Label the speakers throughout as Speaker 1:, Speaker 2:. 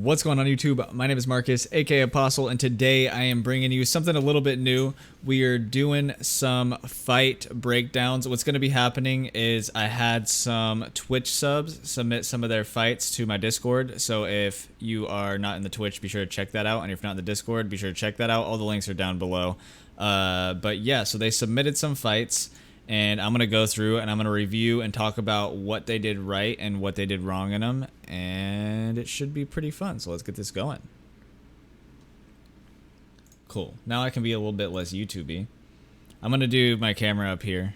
Speaker 1: What's going on YouTube? My name is Marcus, aka Apostle, and today I am bringing you something a little bit new. We are doing some fight breakdowns. What's going to be happening is I had some Twitch subs submit some of their fights to my Discord. So if you are not in the Twitch, be sure to check that out. And if you're not in the Discord, be sure to check that out. All the links are down below. But yeah, so they submitted some fights. And I'm going to go through and I'm going to review and talk about what they did right and what they did wrong in them. And it should be pretty fun. So let's get this going. Cool. Now I can be a little bit less YouTube-y. I'm going to do my camera up here.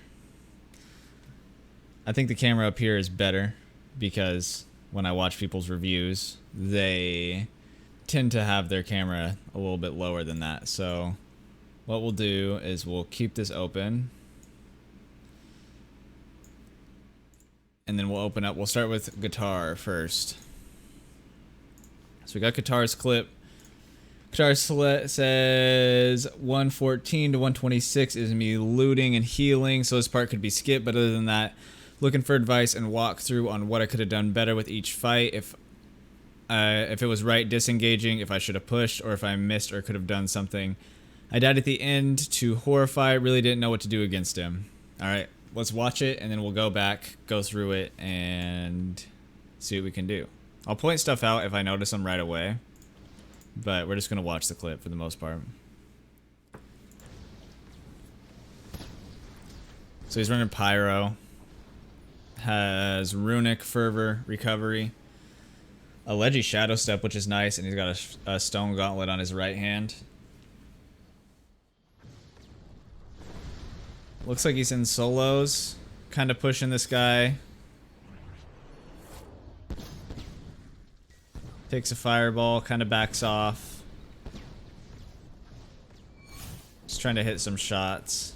Speaker 1: I think the camera up here is better because when I watch people's reviews, they tend to have their camera a little bit lower than that. So what we'll do is we'll keep this open. And then we'll open up, we'll start with guitar first. So we got guitar's clip. Guitar says 114 to 126 is me looting and healing. So this part could be skipped, but other than that, looking for advice and walkthrough on what I could have done better with each fight. If it was right disengaging, if I should have pushed, or if I missed or could have done something. I died at the end to Horrify, really didn't know what to do against him. Alright. Let's watch it, and then we'll go back, go through it, and see what we can do. I'll point stuff out if I notice them right away, but we're just going to watch the clip for the most part. So he's running Pyro, has Runic, Fervor, Recovery, a Leggy Shadow Step, which is nice, and he's got a Stone Gauntlet on his right hand. Looks like he's in solos, kind of pushing this guy. Takes a fireball, kind of backs off. Just trying to hit some shots.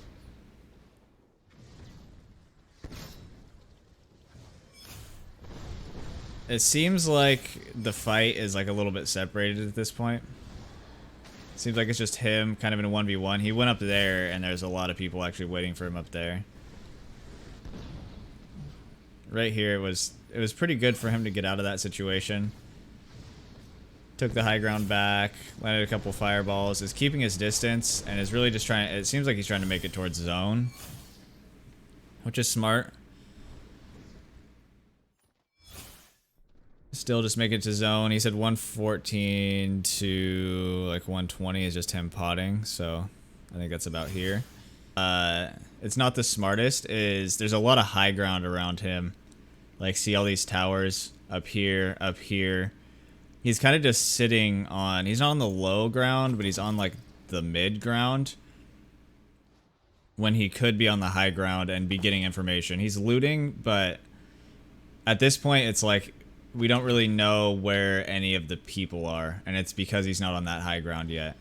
Speaker 1: It seems like the fight is like a little bit separated at this point. Seems like it's just him kind of in a 1v1. He went up there and there's a lot of people actually waiting for him up there. Right here it was pretty good for him to get out of that situation. Took the high ground back, landed a couple fireballs, is keeping his distance, and is really just trying, it seems like he's trying to make it towards zone, which is smart. Still just make it to zone. He said 114 to like 120 is just him potting, so I think that's about here. It's not the smartest, there's a lot of high ground around him. Like, see all these towers up here, up here. He's kind of just sitting on, he's not on the low ground, but he's on like the mid ground. When he could be on the high ground and be getting information. He's looting, but at this point it's like, we don't really know where any of the people are, and it's because he's not on that high ground yet.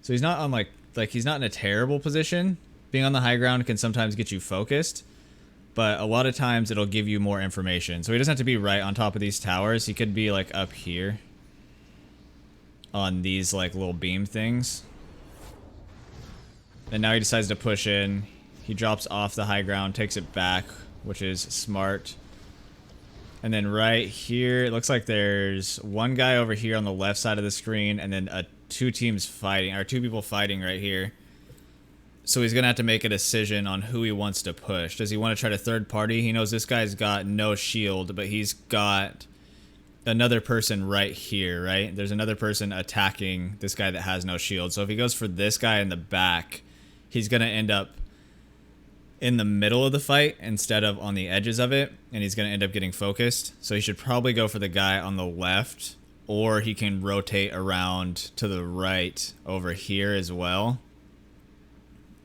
Speaker 1: So he's not on like he's not in a terrible position. Being on the high ground can sometimes get you focused, but a lot of times it'll give you more information. So he doesn't have to be right on top of these towers. He could be like up here on these like little beam things. And now he decides to push in. He drops off the high ground, takes it back, which is smart. And then right here, it looks like there's one guy over here on the left side of the screen, and then two teams fighting, or two people fighting right here. So he's going to have to make a decision on who he wants to push. Does he want to try to third party? He knows this guy's got no shield, but he's got another person right here, right? There's another person attacking this guy that has no shield. So if he goes for this guy in the back, he's going to end up in the middle of the fight instead of on the edges of it, and he's going to end up getting focused. So he should probably go for the guy on the left, or he can rotate around to the right over here as well,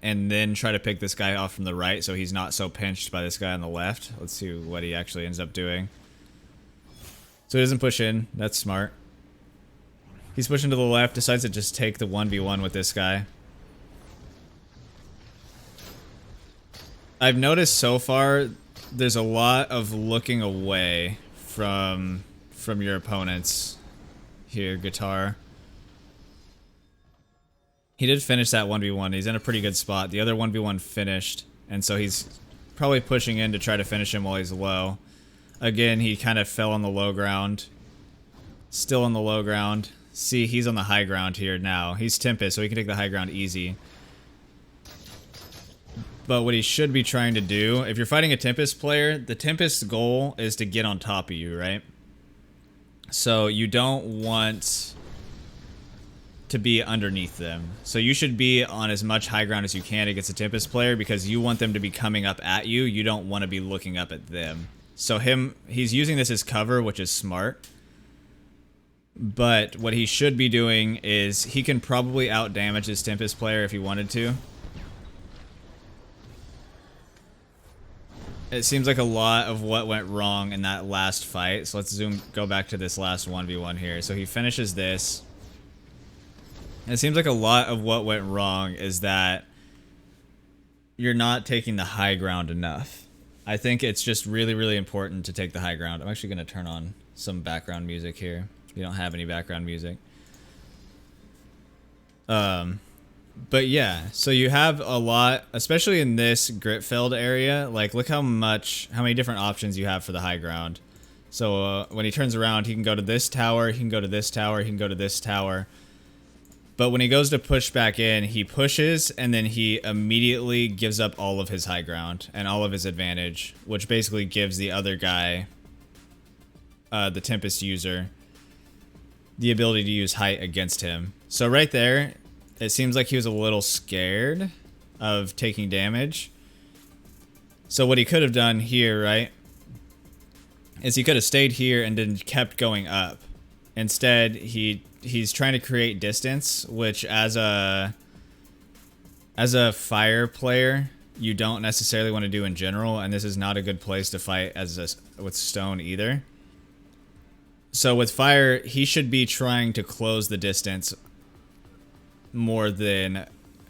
Speaker 1: and then try to pick this guy off from the right so he's not so pinched by this guy on the left. Let's see what he actually ends up doing. So he doesn't push in. That's smart. He's pushing to the left, decides to just take the 1v1 with this guy. I've noticed so far there's a lot of looking away from your opponents here, Guitar. He did finish that 1v1. He's in a pretty good spot. The other 1v1 finished, and so he's probably pushing in to try to finish him while he's low. Again, he kind of fell on the low ground. Still on the low ground. See, he's on the high ground here now. He's Tempest, so he can take the high ground easy. But what he should be trying to do, if you're fighting a Tempest player, the Tempest's goal is to get on top of you, right? So you don't want to be underneath them. So you should be on as much high ground as you can against a Tempest player because you want them to be coming up at you. You don't want to be looking up at them. So he's using this as cover, which is smart. But what he should be doing is he can probably outdamage this Tempest player if he wanted to. It seems like a lot of what went wrong in that last fight. So let's go back to this last 1v1 here. So he finishes this. It seems like a lot of what went wrong is that you're not taking the high ground enough. I think it's just really, really important to take the high ground. I'm actually going to turn on some background music here. You don't have any background music. But yeah, so you have a lot, especially in this Gritfeld area. Like, look how many different options you have for the high ground. So when he turns around, he can go to this tower, he can go to this tower, he can go to this tower. But when he goes to push back in, he pushes, and then he immediately gives up all of his high ground and all of his advantage, which basically gives the other guy, the Tempest user, the ability to use height against him. So right there, it seems like he was a little scared of taking damage. So what he could have done here, right, is he could have stayed here and then kept going up. Instead, he's trying to create distance, which as a fire player, you don't necessarily want to do in general, and this is not a good place to fight with stone either. So with fire, he should be trying to close the distance more than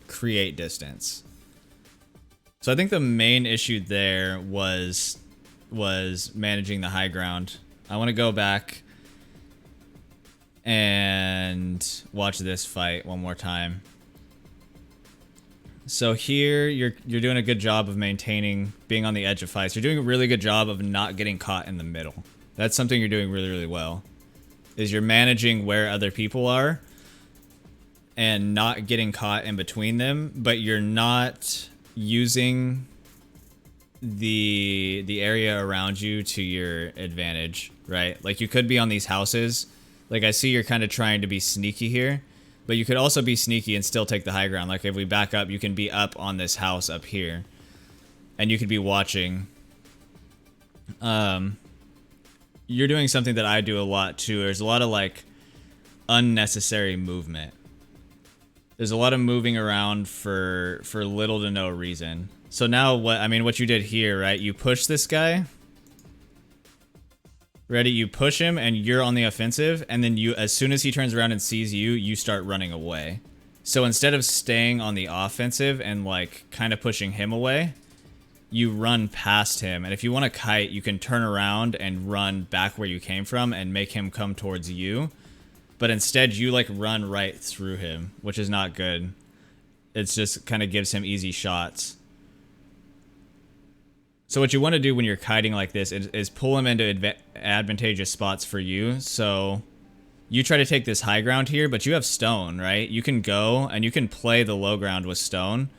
Speaker 1: create distance. So I think the main issue there was managing the high ground. I want to go back and watch this fight one more time. So here you're doing a good job of maintaining being on the edge of fights. You're doing a really good job of not getting caught in the middle. That's something you're doing really, really well. Is you're managing where other people are and not getting caught in between them, but you're not using the area around you to your advantage, right? Like you could be on these houses. Like I see you're kind of trying to be sneaky here, but you could also be sneaky and still take the high ground. Like if we back up, you can be up on this house up here and you could be watching. You're doing something that I do a lot too. There's a lot of like unnecessary movement. There's a lot of moving around for little to no reason. So now what you did here, right? You push this guy. Ready? You push him and you're on the offensive, and then as soon as he turns around and sees you, you start running away. So instead of staying on the offensive and like kind of pushing him away, you run past him, and if you want to kite, you can turn around and run back where you came from and make him come towards you. But instead, you like run right through him, which is not good. It's just kind of gives him easy shots. So what you want to do when you're kiting like this is pull him into advantageous spots for you. So you try to take this high ground here, but you have stone, right? You can go and you can play the low ground with stone.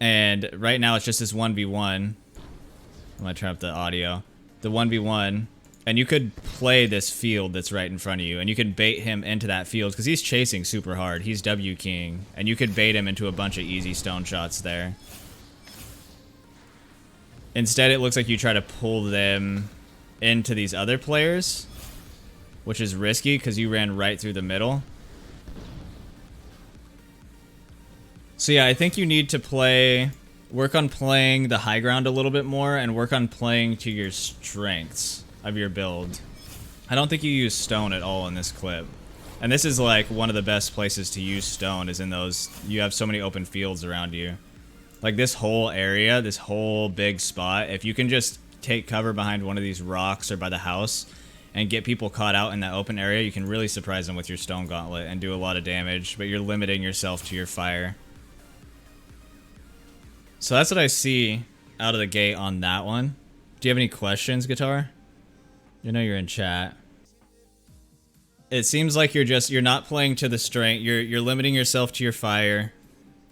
Speaker 1: And right now it's just this 1v1. I'm going to turn up the audio. The 1v1. And you could play this field that's right in front of you. And you can bait him into that field because he's chasing super hard. He's W King. And you could bait him into a bunch of easy stone shots there. Instead, it looks like you try to pull them into these other players, which is risky because you ran right through the middle. So yeah, I think you need to work on playing the high ground a little bit more and work on playing to your strengths of your build. I don't think you use stone at all in this clip. And this is like one of the best places to use stone is in those, you have so many open fields around you. Like this whole area, this whole big spot, if you can just take cover behind one of these rocks or by the house and get people caught out in that open area, you can really surprise them with your stone gauntlet and do a lot of damage, but you're limiting yourself to your fire. So that's what I see out of the gate on that one. Do you have any questions, Guitar? You know you're in chat. It seems like you're not playing to the strength. You're limiting yourself to your fire.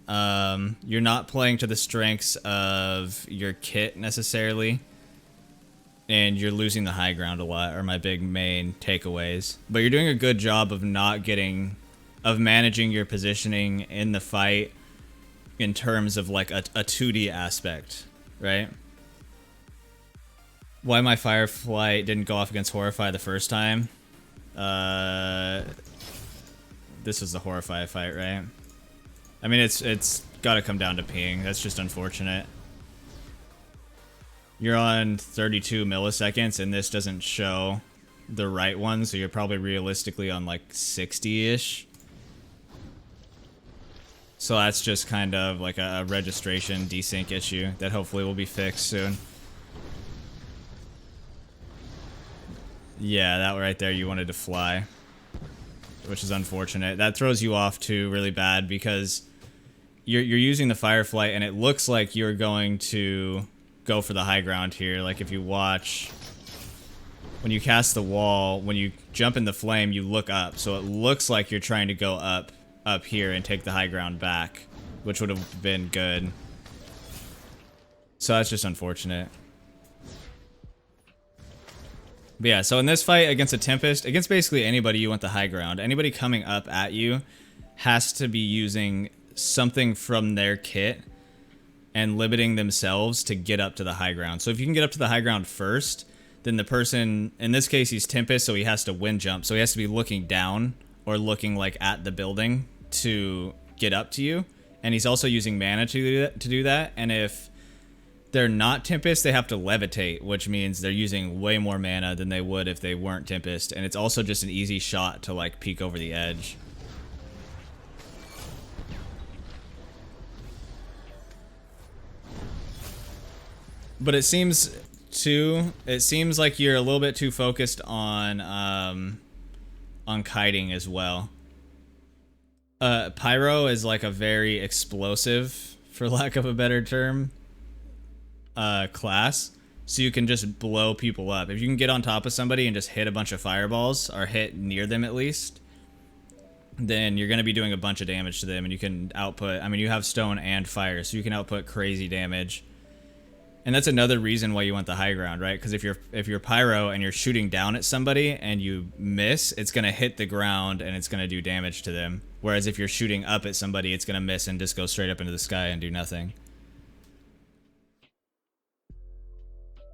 Speaker 1: You're not playing to the strengths of your kit necessarily. And you're losing the high ground a lot, are my big main takeaways. But you're doing a good job of managing your positioning in the fight in terms of like a 2D aspect, right? Why my Fireflight didn't go off against Horrify the first time? This was the Horrify fight, right? I mean, it's got to come down to ping. That's just unfortunate. You're on 32 milliseconds, and this doesn't show the right one, so you're probably realistically on like 60-ish. So that's just kind of like a registration desync issue that hopefully will be fixed soon. Yeah, that right there, you wanted to fly, which is unfortunate. That throws you off too really bad because you're using the Fireflight, and it looks like you're going to go for the high ground here. Like if you watch, when you cast the wall, when you jump in the flame, you look up, so it looks like you're trying to go up here and take the high ground back, which would have been good. So that's just unfortunate. But yeah, so in this fight against a Tempest, against basically anybody you want the high ground, anybody coming up at you has to be using something from their kit and limiting themselves to get up to the high ground. So if you can get up to the high ground first, then the person, in this case he's Tempest, so he has to wind jump. So he has to be looking down or looking like at the building to get up to you. And he's also using mana to do that. And if they're not Tempest, they have to levitate, which means they're using way more mana than they would if they weren't Tempest. And it's also just an easy shot to like peek over the edge. But it seems like you're a little bit too focused on kiting as well. Pyro is like a very explosive, for lack of a better term, class. So you can just blow people up. If you can get on top of somebody and just hit a bunch of fireballs, or hit near them at least, then you're going to be doing a bunch of damage to them, and you can output, I mean, you have stone and fire, so you can output crazy damage. And that's another reason why you want the high ground, right? Because if you're pyro and you're shooting down at somebody and you miss, it's going to hit the ground and it's going to do damage to them. Whereas if you're shooting up at somebody, it's going to miss and just go straight up into the sky and do nothing.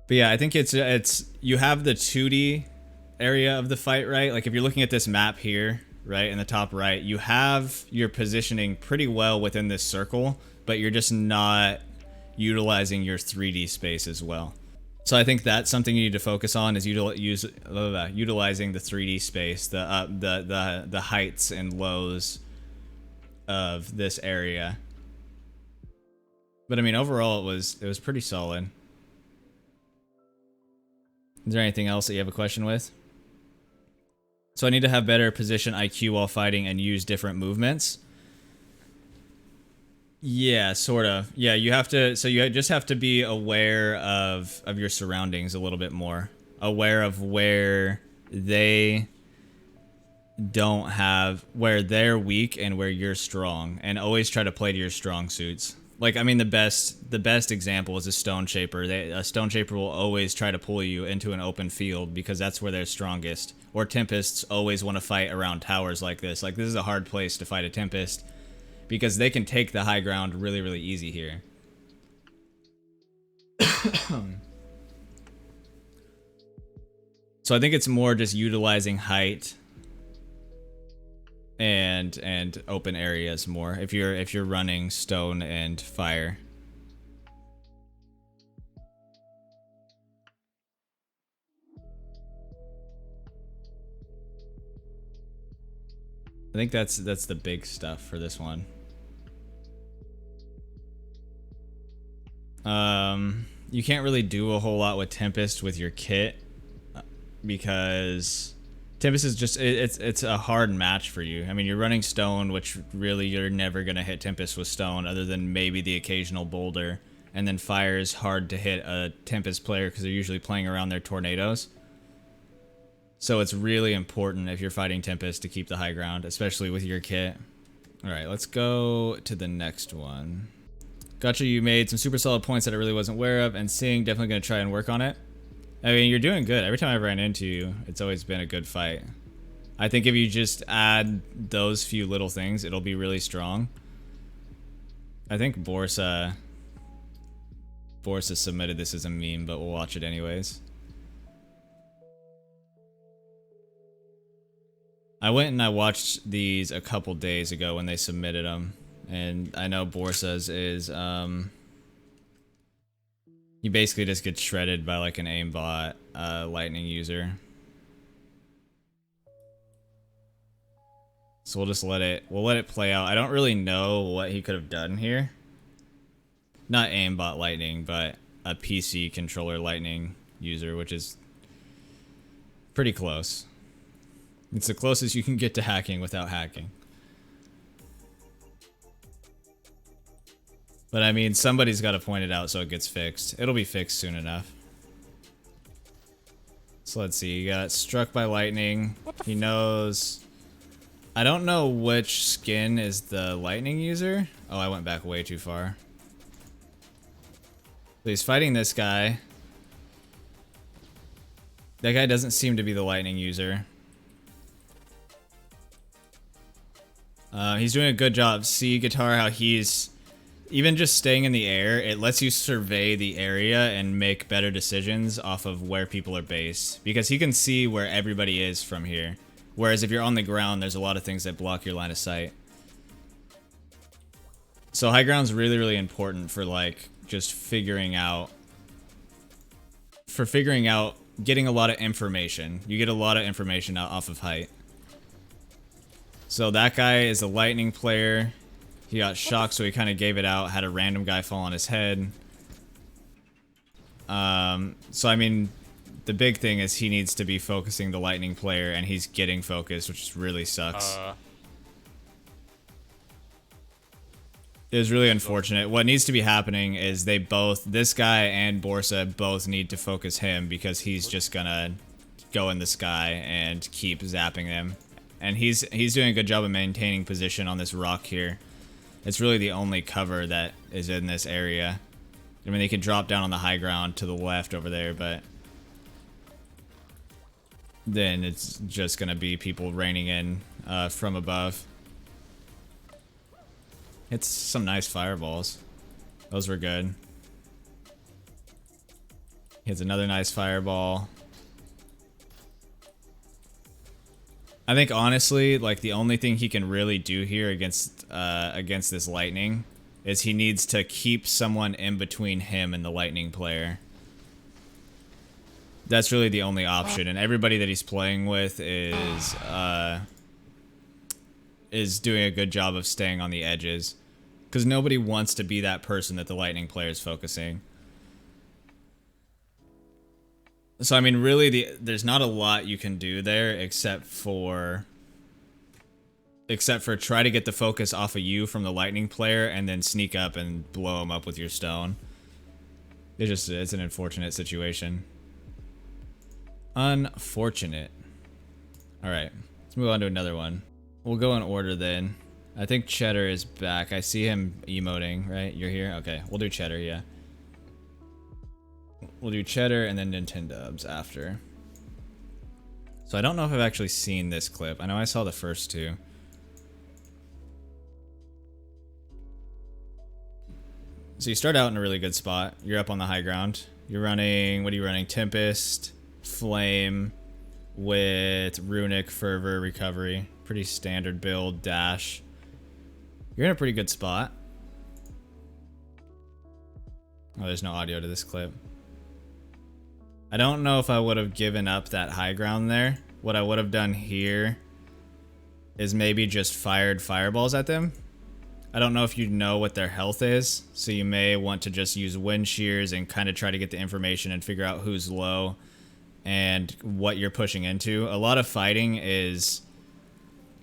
Speaker 1: But yeah, I think it's you have the 2D area of the fight, right? Like if you're looking at this map here, right, in the top right, you have your positioning pretty well within this circle, but you're just not utilizing your 3D space as well. So I think that's something you need to focus on, is utilizing the 3D space, the heights and lows of this area. But I mean, overall it was pretty solid. Is there anything else that you have a question with? So I need to have better position IQ while fighting and use different movements. Yeah, sort of. Yeah, you have to, so you just have to be aware of your surroundings a little bit more. Aware of where they don't have, where they're weak and where you're strong, and always try to play to your strong suits. Like, I mean, the best example is a Stone Shaper. A Stone Shaper will always try to pull you into an open field because that's where they're strongest. Or Tempests always want to fight around towers like this. Like, this is a hard place to fight a Tempest, because they can take the high ground really, really easy here. So I think it's more just utilizing height and open areas more if you're running stone and fire. I think that's the big stuff for this one. You can't really do a whole lot with Tempest with your kit, because Tempest is just, it's a hard match for you. I mean, you're running stone, which really you're never gonna hit Tempest with stone other than maybe the occasional boulder. And then fire is hard to hit a Tempest player because they're usually playing around their tornadoes. So it's really important if you're fighting Tempest to keep the high ground, especially with your kit. Alright, let's go to the next one. Gotcha, you made some super solid points that I really wasn't aware of, and seeing, definitely going to try and work on it. I mean, you're doing good. Every time I've ran into you, it's always been a good fight. I think if you just add those few little things, it'll be really strong. I think Borsa submitted this as a meme, but we'll watch it anyways. I went and I watched these a couple days ago when they submitted them, and I know Borsa's is, you basically just get shredded by like an aimbot lightning user. So we'll just let it play out. I don't really know what he could have done here. Not aimbot lightning, but a PC controller lightning user, which is pretty close. It's the closest you can get to hacking without hacking. But I mean, somebody's got to point it out so it gets fixed. It'll be fixed soon enough. So let's see, he got struck by lightning. He knows... I don't know which skin is the lightning user. Oh, I went back way too far. So he's fighting this guy. That guy doesn't seem to be the lightning user. He's doing a good job. See, Guitar, how he's... Even just staying in the air, it lets you survey the area and make better decisions off of where people are based. Because he can see where everybody is from here. Whereas if you're on the ground, there's a lot of things that block your line of sight. So high ground's really, really important for like just figuring out... getting a lot of information. You get a lot of information out off of height. So that guy is a lightning player. He got shocked, so he kind of gave it out. Had a random guy fall on his head. So I mean, the big thing is he needs to be focusing the lightning player, and he's getting focused, which really sucks. It was really unfortunate. What needs to be happening is they both, this guy and Borsa, both need to focus him because he's just gonna go in the sky and keep zapping them. And he's doing a good job of maintaining position on this rock here. It's really the only cover that is in this area. I mean, they can drop down on the high ground to the left over there, but then it's just gonna be people raining in from above. It's some nice fireballs. Those were good. Hits another nice fireball. I think honestly, like the only thing he can really do here against this lightning is he needs to keep someone in between him and the lightning player. That's really the only option, and everybody that he's playing with is doing a good job of staying on the edges, because nobody wants to be that person that the lightning player is focusing. So I mean, really, there's not a lot you can do there except for try to get the focus off of you from the lightning player and then sneak up and blow him up with your stone. It's an unfortunate situation. Unfortunate. Alright, let's move on to another one. We'll go in order then. I think Cheddar is back. I see him emoting, right? You're here? Okay, we'll do Cheddar, yeah. We'll do Cheddar and then Nintendubs after. So I don't know if I've actually seen this clip. I know I saw the first two. So you start out in a really good spot. You're up on the high ground. You're running, what are you running? Tempest, Flame, with Runic, Fervor, Recovery. Pretty standard build, dash. You're in a pretty good spot. Oh, there's no audio to this clip. I don't know if I would have given up that high ground there. What I would have done here is maybe just fired fireballs at them. I don't know if you know what their health is, so you may want to just use wind shears and kind of try to get the information and figure out who's low and what you're pushing into. A lot of fighting is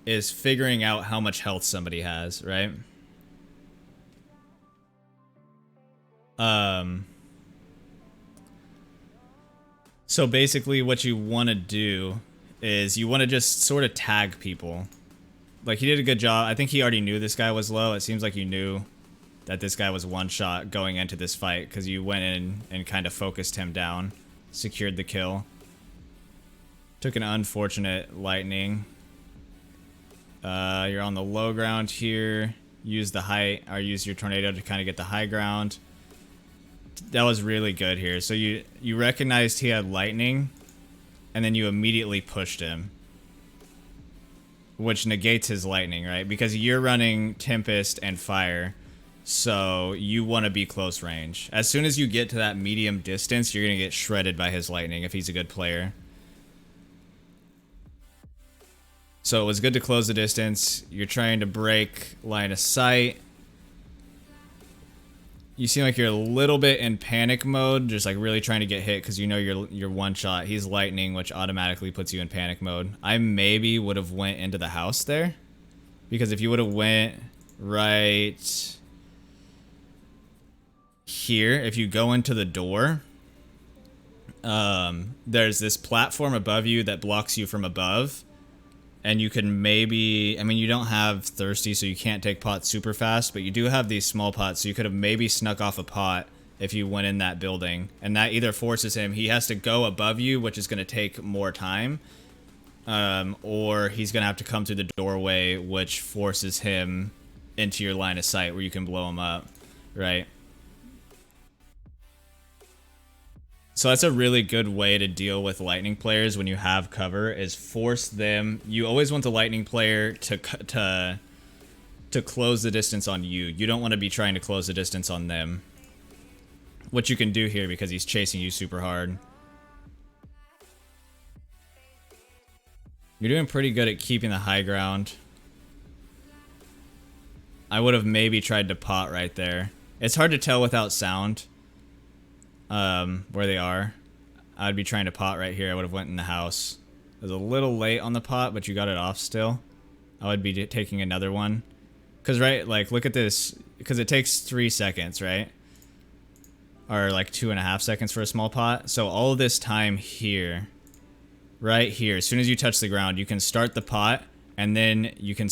Speaker 1: figuring out how much health somebody has, right? So basically what you want to do is you want to just sort of tag people. Like, he did a good job. I think he already knew this guy was low. It seems like you knew that this guy was one shot going into this fight because you went in and kind of focused him down, secured the kill. Took an unfortunate lightning. You're on the low ground here. Use the height, or use your tornado to kind of get the high ground. That was really good here. So you recognized he had lightning, and then you immediately pushed him, which negates his lightning, right? Because you're running Tempest and Fire, so you want to be close range. As soon as you get to that medium distance, you're going to get shredded by his lightning if he's a good player. So it was good to close the distance. You're trying to break line of sight. You seem like you're a little bit in panic mode, just like really trying to get hit because you know you're one shot. He's lightning, which automatically puts you in panic mode. I maybe would have went into the house there, because if you would have went right here, if you go into the door, there's this platform above you that blocks you from above. And you can maybe, I mean, you don't have Thirsty, so you can't take pots super fast, but you do have these small pots, so you could have maybe snuck off a pot if you went in that building. And that either forces him, he has to go above you, which is going to take more time, or he's going to have to come through the doorway, which forces him into your line of sight where you can blow him up, right? So that's a really good way to deal with lightning players when you have cover, is force them. You always want the lightning player to close the distance on you. You don't want to be trying to close the distance on them, which you can do here because he's chasing you super hard. You're doing pretty good at keeping the high ground. I would have maybe tried to pot right there. It's hard to tell without sound. Where they are. I'd be trying to pot right here. I would have went in the house. It was a little late on the pot, but you got it off still. I would be taking another one. Because, right, like, look at this. Because it takes 3 seconds, right? Or, like, 2.5 seconds for a small pot. So all of this time here, right here, as soon as you touch the ground, you can start the pot, and then you can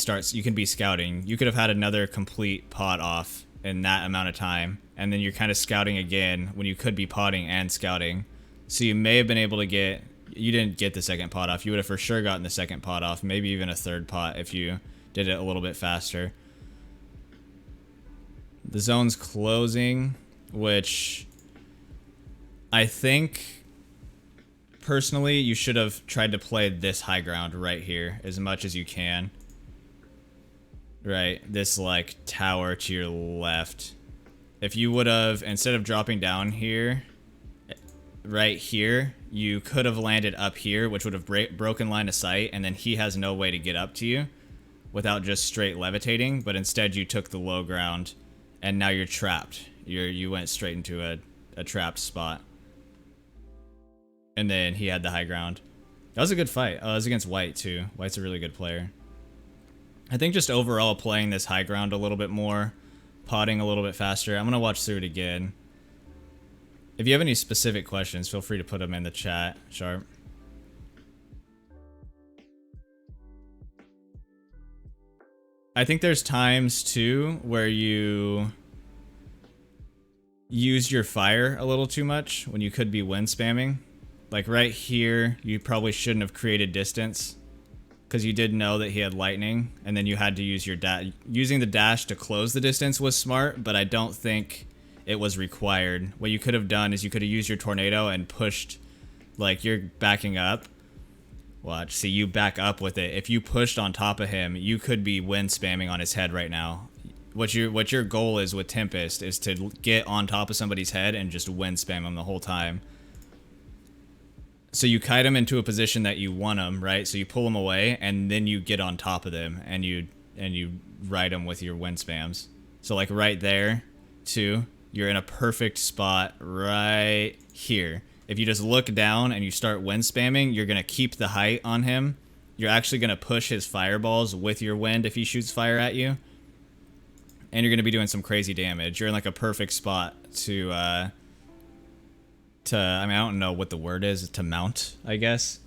Speaker 1: be scouting. You could have had another complete pot off in that amount of time, and then you're kind of scouting again when you could be potting and scouting. So you may have been able to get, you didn't get the second pot off. You would have for sure gotten the second pot off, maybe even a third pot if you did it a little bit faster. The zone's closing, which I think personally you should have tried to play this high ground right here as much as you can. Right, this like tower to your left. If you would have, instead of dropping down here, right here, you could have landed up here, which would have broken line of sight, and then he has no way to get up to you without just straight levitating, but instead you took the low ground, and now you're trapped. You went straight into a trapped spot. And then he had the high ground. That was a good fight. Oh, it was against White, too. White's a really good player. I think just overall playing this high ground a little bit more, potting a little bit faster. I'm going to watch through it again. If you have any specific questions, feel free to put them in the chat, Sharp. I think there's times, too, where you use your fire a little too much when you could be wind spamming. Like right here, you probably shouldn't have created distance, because you did know that he had lightning, and then you had to use your dash. Using the dash to close the distance was smart, but I don't think it was required. What you could have done is you could have used your tornado and pushed, like you're backing up. Watch, see, you back up with it. If you pushed on top of him, you could be wind spamming on his head right now. What your goal is with Tempest is to get on top of somebody's head and just wind spam him the whole time. So you kite him into a position that you want him, right? So you pull him away, and then you get on top of them, and you ride him with your wind spams. So like right there, too, you're in a perfect spot right here. If you just look down and you start wind spamming, you're gonna keep the height on him. You're actually gonna push his fireballs with your wind if he shoots fire at you, and you're gonna be doing some crazy damage. You're in like a perfect spot to I mean, I don't know what the word is, to mount, I guess.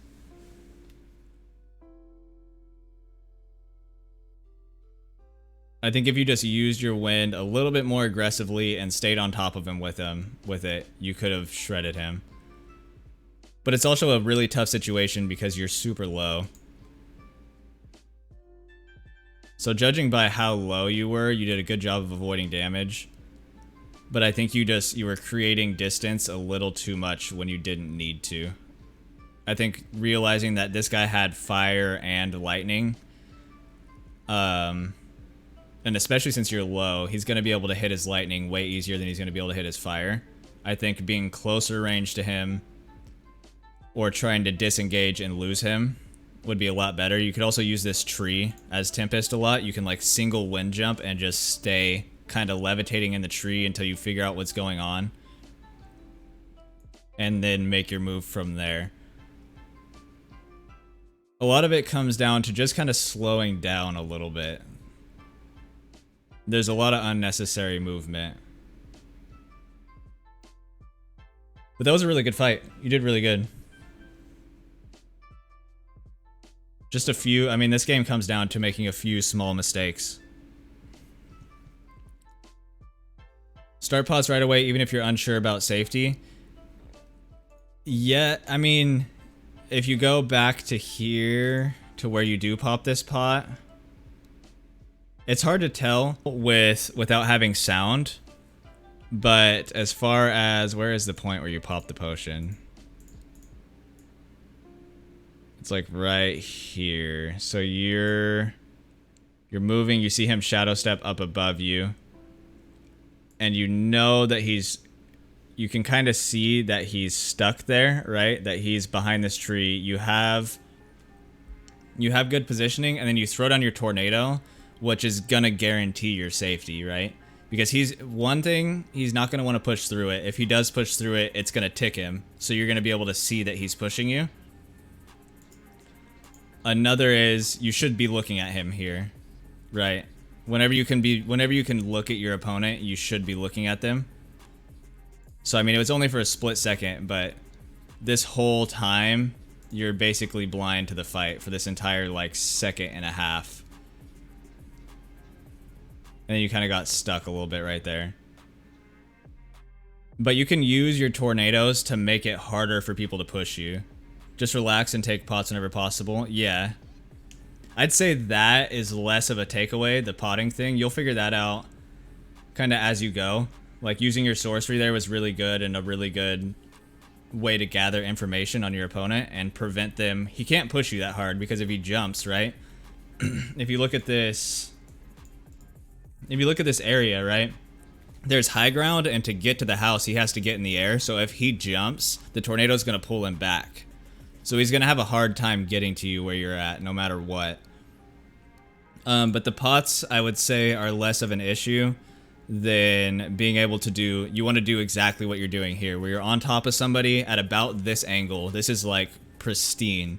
Speaker 1: I think if you just used your wind a little bit more aggressively and stayed on top of him with it, you could have shredded him. But it's also a really tough situation because you're super low. So judging by how low you were, you did a good job of avoiding damage. But I think you were creating distance a little too much when you didn't need to. I think realizing that this guy had fire and lightning, and especially since you're low, he's going to be able to hit his lightning way easier than he's going to be able to hit his fire. I think being closer range to him or trying to disengage and lose him would be a lot better. You could also use this tree as Tempest a lot. You can like single wind jump and just stay kind of levitating in the tree until you figure out what's going on. And then make your move from there. A lot of it comes down to just kind of slowing down a little bit. There's a lot of unnecessary movement. But that was a really good fight. You did really good. Just a few, I mean, this game comes down to making a few small mistakes. Start pots right away, even if you're unsure about safety. Yeah, I mean, if you go back to here, to where you do pop this pot, it's hard to tell without having sound. But as far as, where is the point where you pop the potion? It's like right here. So you're moving, you see him shadow step up above you. And you know that you can kind of see that he's stuck there, right? That he's behind this tree. You have good positioning, and then you throw down your tornado, which is gonna guarantee your safety, right? Because he's not gonna want to push through it. If he does push through it, it's gonna tick him. So you're gonna be able to see that he's pushing you. Another is you should be looking at him here, right? Whenever you can look at your opponent, you should be looking at them. So I mean, it was only for a split second, but this whole time you're basically blind to the fight for this entire like second and a half. And then you kind of got stuck a little bit right there. But you can use your tornadoes to make it harder for people to push you. Just relax and take pots whenever possible. Yeah. I'd say that is less of a takeaway, the potting thing. You'll figure that out kind of as you go. Like, using your sorcery there was really good and a really good way to gather information on your opponent and prevent them. He can't push you that hard because if he jumps, right? If you look at this area, right? There's high ground, and to get to the house, he has to get in the air. So if he jumps, the tornado's going to pull him back. So he's going to have a hard time getting to you where you're at, no matter what. But the pots, I would say, are less of an issue than being able to do... You want to do exactly what you're doing here, where you're on top of somebody at about this angle. This is, like, pristine.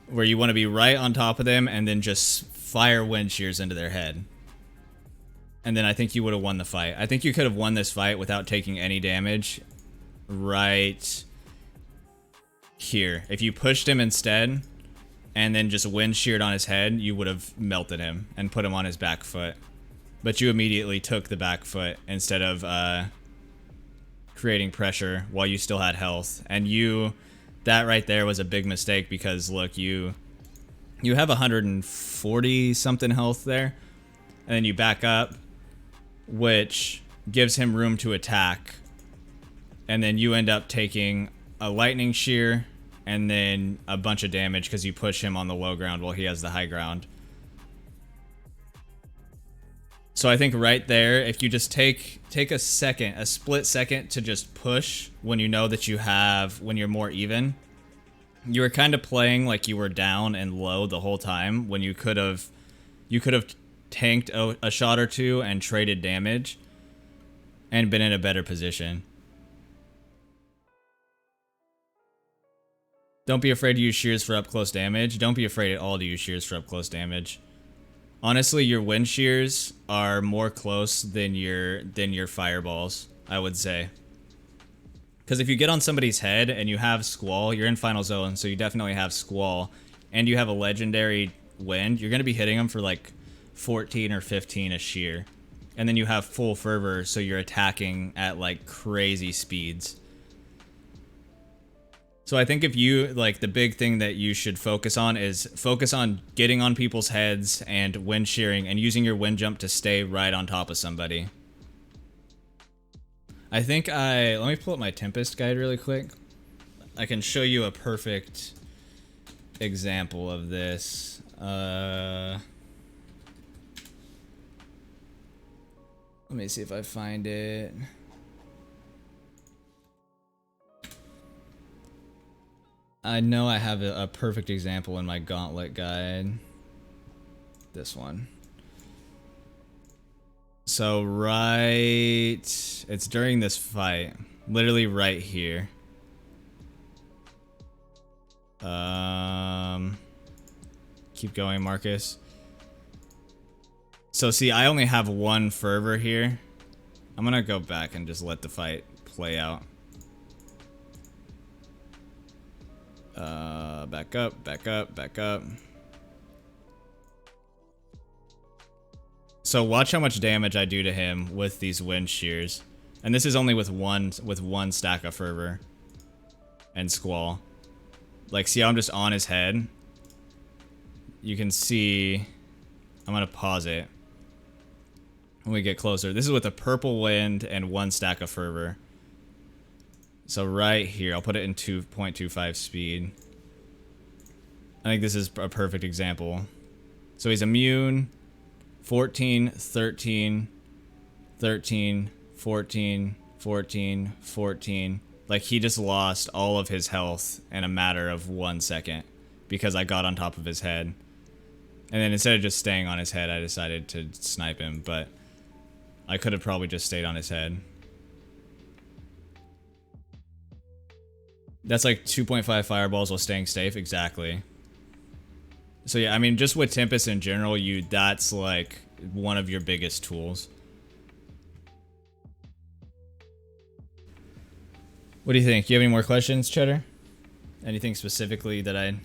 Speaker 1: Where you want to be right on top of them and then just fire wind shears into their head. And then I think you would have won the fight. I think you could have won this fight without taking any damage right here. If you pushed him instead and then just wind sheared on his head, you would have melted him and put him on his back foot. But you immediately took the back foot instead of creating pressure while you still had health. And that right there was a big mistake because, look, you have 140 something health there. And then you back up, which gives him room to attack. And then you end up taking a lightning shear and then a bunch of damage because you push him on the low ground while he has the high ground. So I think right there, if you just take a split second to just push when you know that when you're more even, you were kind of playing like you were down and low the whole time when you could have tanked a shot or two and traded damage and been in a better position. Don't be afraid to use shears for up close damage. Don't be afraid at all to use shears for up close damage. Honestly, your wind shears are more close than your fireballs, I would say. Because if you get on somebody's head and you have Squall, you're in Final Zone, so you definitely have Squall, and you have a legendary wind, you're going to be hitting them for like 14 or 15 a shear. And then you have full fervor, so you're attacking at like crazy speeds. So I think if you, like, the big thing that you should focus on is focus on getting on people's heads and wind shearing and using your wind jump to stay right on top of somebody. I think let me pull up my Tempest guide really quick. I can show you a perfect example of this. Let me see if I find it. I know I have a perfect example in my gauntlet guide. This one. So it's during this fight. Literally right here. Keep going, Marcus. So see, I only have one fervor here. I'm gonna go back and just let the fight play out. Back up, back up, back up. So watch how much damage I do to him with these wind shears. And this is only with one stack of fervor and squall. Like, see how I'm just on his head? You can see, I'm gonna pause it when we get closer. This is with a purple wind and one stack of fervor. So right here, I'll put it in 2.25 speed. I think this is a perfect example. So he's immune, 14, 13, 13, 14, 14, 14. Like, he just lost all of his health in a matter of 1 second because I got on top of his head. And then instead of just staying on his head, I decided to snipe him, but I could have probably just stayed on his head. That's like 2.5 fireballs while staying safe, exactly. So yeah, I mean, just with Tempest in general, that's like one of your biggest tools. What do you think? Do you have any more questions, Cheddar? Anything specifically that I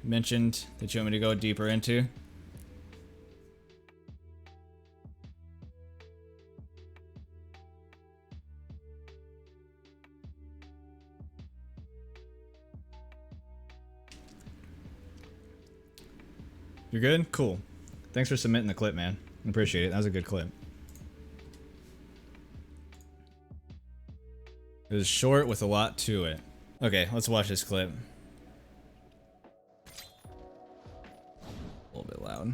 Speaker 1: mentioned that you want me to go deeper into? You're good? Cool. Thanks for submitting the clip, man. I appreciate it. That was a good clip. It was short with a lot to it. Okay, let's watch this clip. A little bit loud.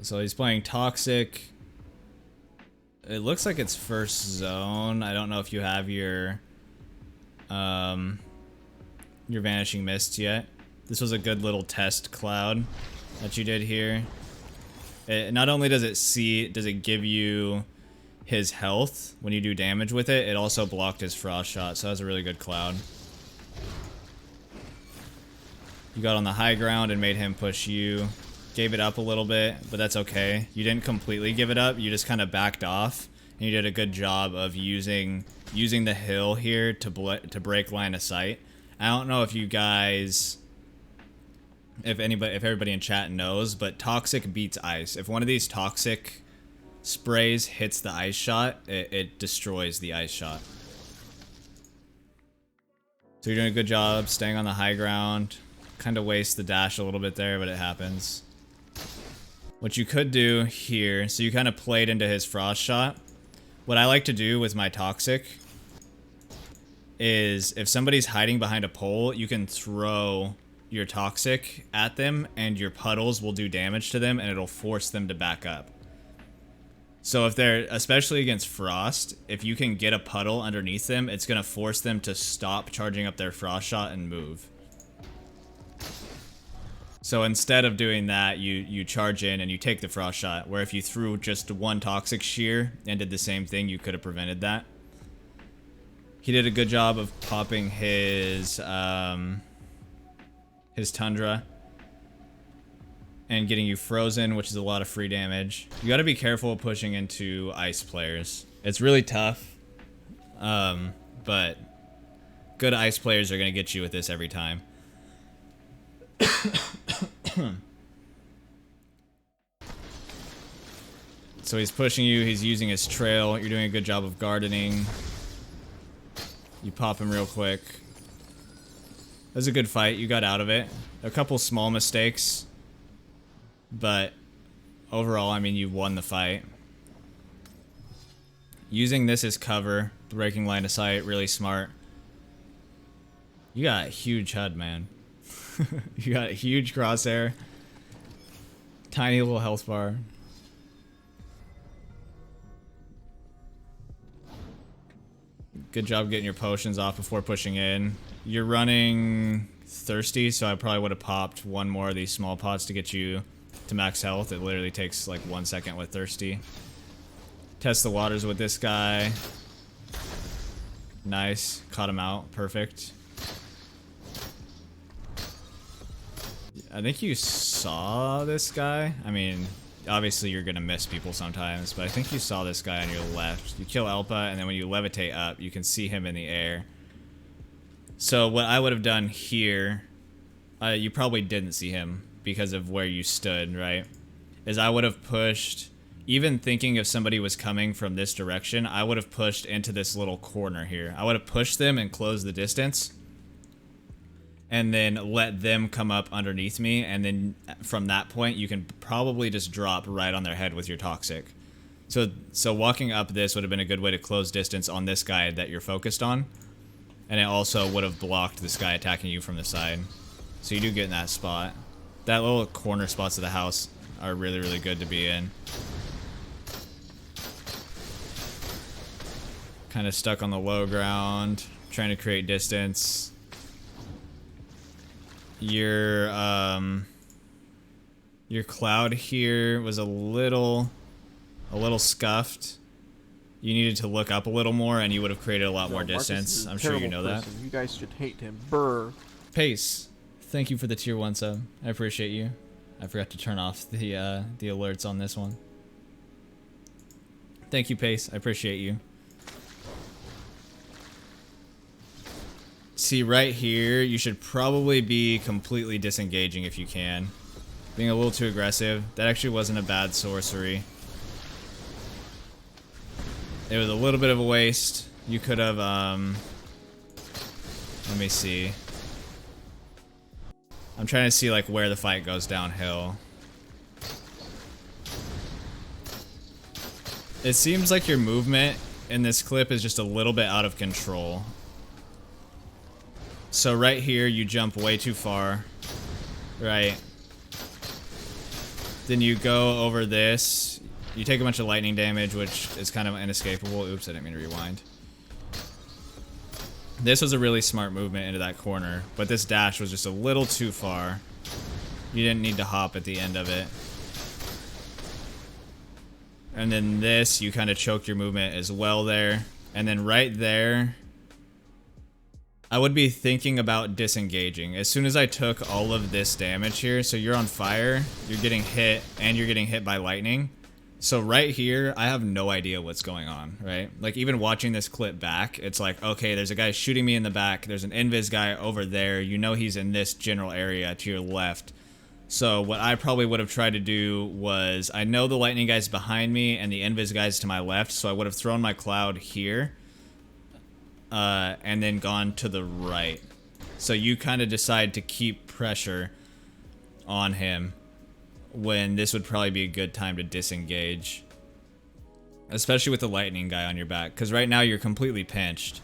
Speaker 1: So he's playing Toxic. It looks like it's first zone. I don't know if you have your Vanishing Mists yet. This was a good little test cloud that you did here. Not only does it give you his health when you do damage with it, it also blocked his frost shot, so that was a really good cloud. You got on the high ground and made him push you. Gave it up a little bit, but that's okay. You didn't completely give it up, you just kind of backed off, and you did a good job of using the hill here to break line of sight. I don't know if you guys... If everybody in chat knows, but Toxic beats ice. If one of these Toxic sprays hits the ice shot, it destroys the ice shot. So you're doing a good job staying on the high ground. Kind of waste the dash a little bit there, but it happens. What you could do here, so you kind of played into his frost shot. What I like to do with my Toxic is if somebody's hiding behind a pole, you can throw your Toxic at them and your puddles will do damage to them and it'll force them to back up. So if they're, especially against frost, if you can get a puddle underneath them, it's going to force them to stop charging up their frost shot and move. So instead of doing that, you charge in and you take the frost shot, where if you threw just one Toxic shear and did the same thing, you could have prevented that. He did a good job of popping his Tundra and getting you frozen, which is a lot of free damage. You got to be careful pushing into ice players. It's really tough, but good ice players are going to get you with this every time. So he's pushing you, he's using his trail, you're doing a good job of gardening. You pop him real quick. That was a good fight, you got out of it. A couple small mistakes, but overall, I mean, you won the fight. Using this as cover, breaking line of sight, really smart. You got a huge HUD, man. You got a huge crosshair. Tiny little health bar. Good job getting your potions off before pushing in. You're running thirsty, so I probably would have popped one more of these small pots to get you to max health. It literally takes like 1 second with thirsty. Test the waters with this guy. Nice. Caught him out. Perfect. I think you saw this guy. I mean, obviously you're gonna miss people sometimes, but I think you saw this guy on your left. You kill Elpa, and then when you levitate up, you can see him in the air. So what I would have done here, you probably didn't see him because of where you stood, right? Is I would have pushed, even thinking if somebody was coming from this direction, I would have pushed into this little corner here. I would have pushed them and closed the distance, and then let them come up underneath me, and then from that point you can probably just drop right on their head with your toxic. So walking up this would have been a good way to close distance on this guy that you're focused on, and it also would have blocked this guy attacking you from the side. So you do get in that spot. That little corner spots of the house are really, really good to be in. Kind of stuck on the low ground, trying to create distance. Your cloud here was a little scuffed. You needed to look up a little more, and you would have created a lot more distance. I'm sure you know that.
Speaker 2: You guys should hate him. Brr.
Speaker 1: Pace, thank you for the tier 1 sub. I appreciate you. I forgot to turn off the alerts on this one. Thank you, Pace. I appreciate you. See, right here, you should probably be completely disengaging if you can. Being a little too aggressive. That actually wasn't a bad sorcery. It was a little bit of a waste. You could have, let me see. I'm trying to see, like, where the fight goes downhill. It seems like your movement in this clip is just a little bit out of control. So right here, you jump way too far, right? Then you go over this. You take a bunch of lightning damage, which is kind of inescapable. Oops, I didn't mean to rewind. This was a really smart movement into that corner, but this dash was just a little too far. You didn't need to hop at the end of it. And then this, you kind of choked your movement as well there. And then right there, I would be thinking about disengaging. As soon as I took all of this damage here, so you're on fire, you're getting hit, and you're getting hit by lightning. So right here, I have no idea what's going on, right? Like, even watching this clip back, it's like, okay, there's a guy shooting me in the back, there's an invis guy over there, you know he's in this general area to your left. So what I probably would have tried to do was, I know the lightning guy's behind me and the invis guy's to my left, so I would have thrown my cloud here. And then gone to the right. So you kind of decide to keep pressure on him when this would probably be a good time to disengage. Especially with the lightning guy on your back, because right now you're completely pinched.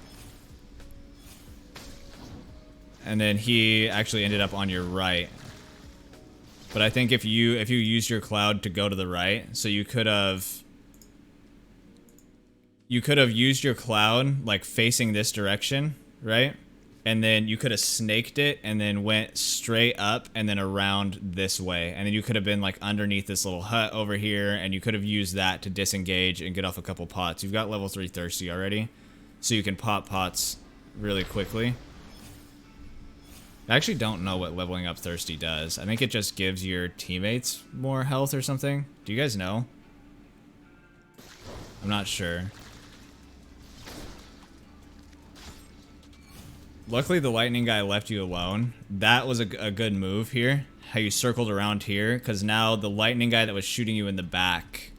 Speaker 1: And then he actually ended up on your right. But I think if you used your cloud to go to the right, so you could have used your cloud like facing this direction, right? And then you could have snaked it and then went straight up and then around this way. And then you could have been like underneath this little hut over here, and you could have used that to disengage and get off a couple pots. You've got level 3 thirsty already, so you can pop pots really quickly. I actually don't know what leveling up thirsty does. I think it just gives your teammates more health or something. Do you guys know? I'm not sure. Luckily, the lightning guy left you alone. That was a good move here. How you circled around here, because now the lightning guy that was shooting you in the back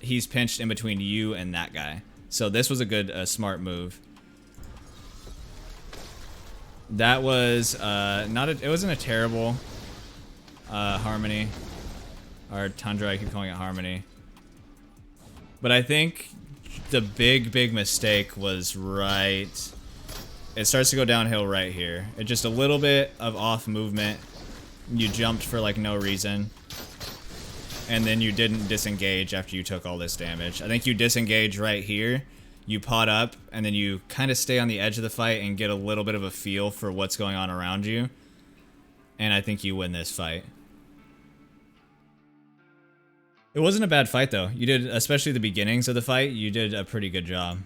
Speaker 1: he's pinched in between you and that guy. So this was a good, smart move. That was it wasn't a terrible harmony. Or tundra, I keep calling it harmony. But I think the big mistake was right. It starts to go downhill right here. It's just a little bit of off movement. You jumped for like no reason. And then you didn't disengage after you took all this damage. I think you disengage right here. You pot up, and then you kind of stay on the edge of the fight and get a little bit of a feel for what's going on around you. And I think you win this fight. It wasn't a bad fight, though. You did, especially the beginnings of the fight, you did a pretty good job.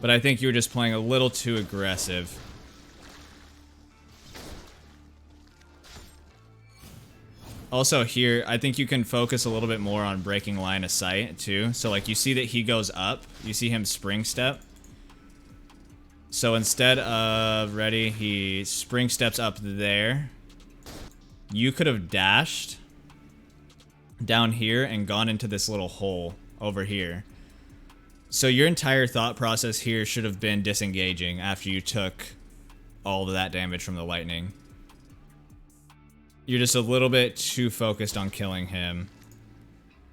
Speaker 1: But I think you were just playing a little too aggressive. Also here, I think you can focus a little bit more on breaking line of sight, too. So, like, you see that he goes up. You see him spring step. So instead of ready, he spring steps up there. You could have dashed down here and gone into this little hole over here. So your entire thought process here should have been disengaging after you took all of that damage from the lightning. You're just a little bit too focused on killing him.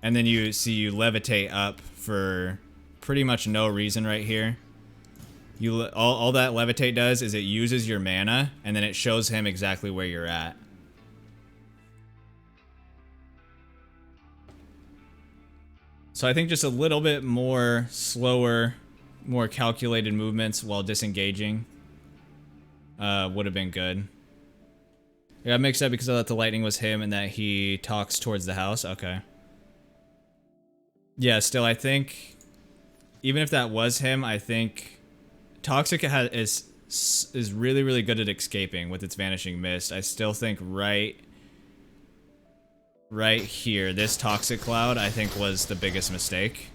Speaker 1: And then you see you levitate up for pretty much no reason right here. All that levitate does is it uses your mana, and then it shows him exactly where you're at. So I think just a little bit more slower, more calculated movements while disengaging would have been good. I got mixed up because I thought the lightning was him and that he talks towards the house. Okay. Yeah, still, I think, even if that was him, I think Toxic is really, really good at escaping with its Vanishing Mist. I still think right here, this Toxic Cloud, I think was the biggest mistake.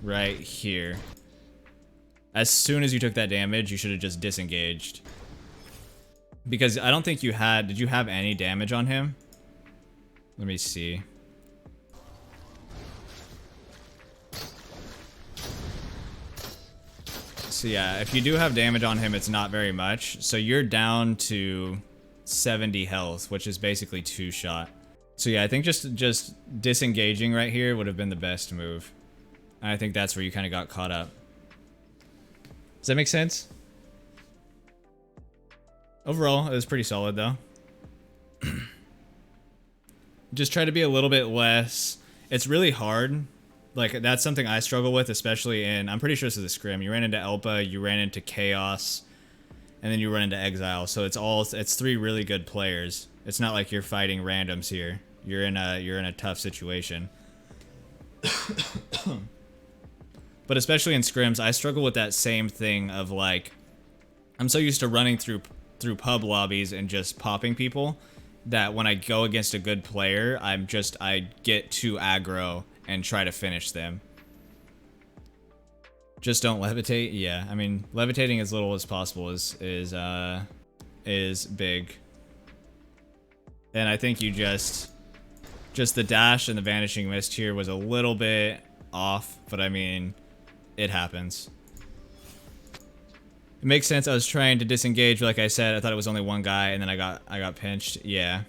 Speaker 1: Right here. As soon as you took that damage, you should have just disengaged. Because I don't think you had... Did you have any damage on him? Let me see. So yeah, if you do have damage on him, it's not very much. So you're down to 70 health, which is basically 2 shot. So yeah, I think just disengaging right here would have been the best move. And I think that's where you kind of got caught up. Does that make sense? Overall, it was pretty solid, though. Just try to be a little bit less... It's really hard. Like, that's something I struggle with, especially in... I'm pretty sure this is a scrim. You ran into Elpa, you ran into Chaos, and then you run into Exile. So it's 3 really good players. It's not like you're fighting randoms here. You're in a tough situation. But especially in scrims, I struggle with that same thing of, like... I'm so used to running through pub lobbies and just popping people that when I go against a good player, I get too aggro and try to finish them. Just don't levitate. Yeah, I mean, levitating as little as possible is big. And I think you just the dash and the Vanishing Mist here was a little bit off, but I mean, it happens. It makes sense. I was trying to disengage, but like I said, I thought it was only one guy, and then I got pinched. Yeah.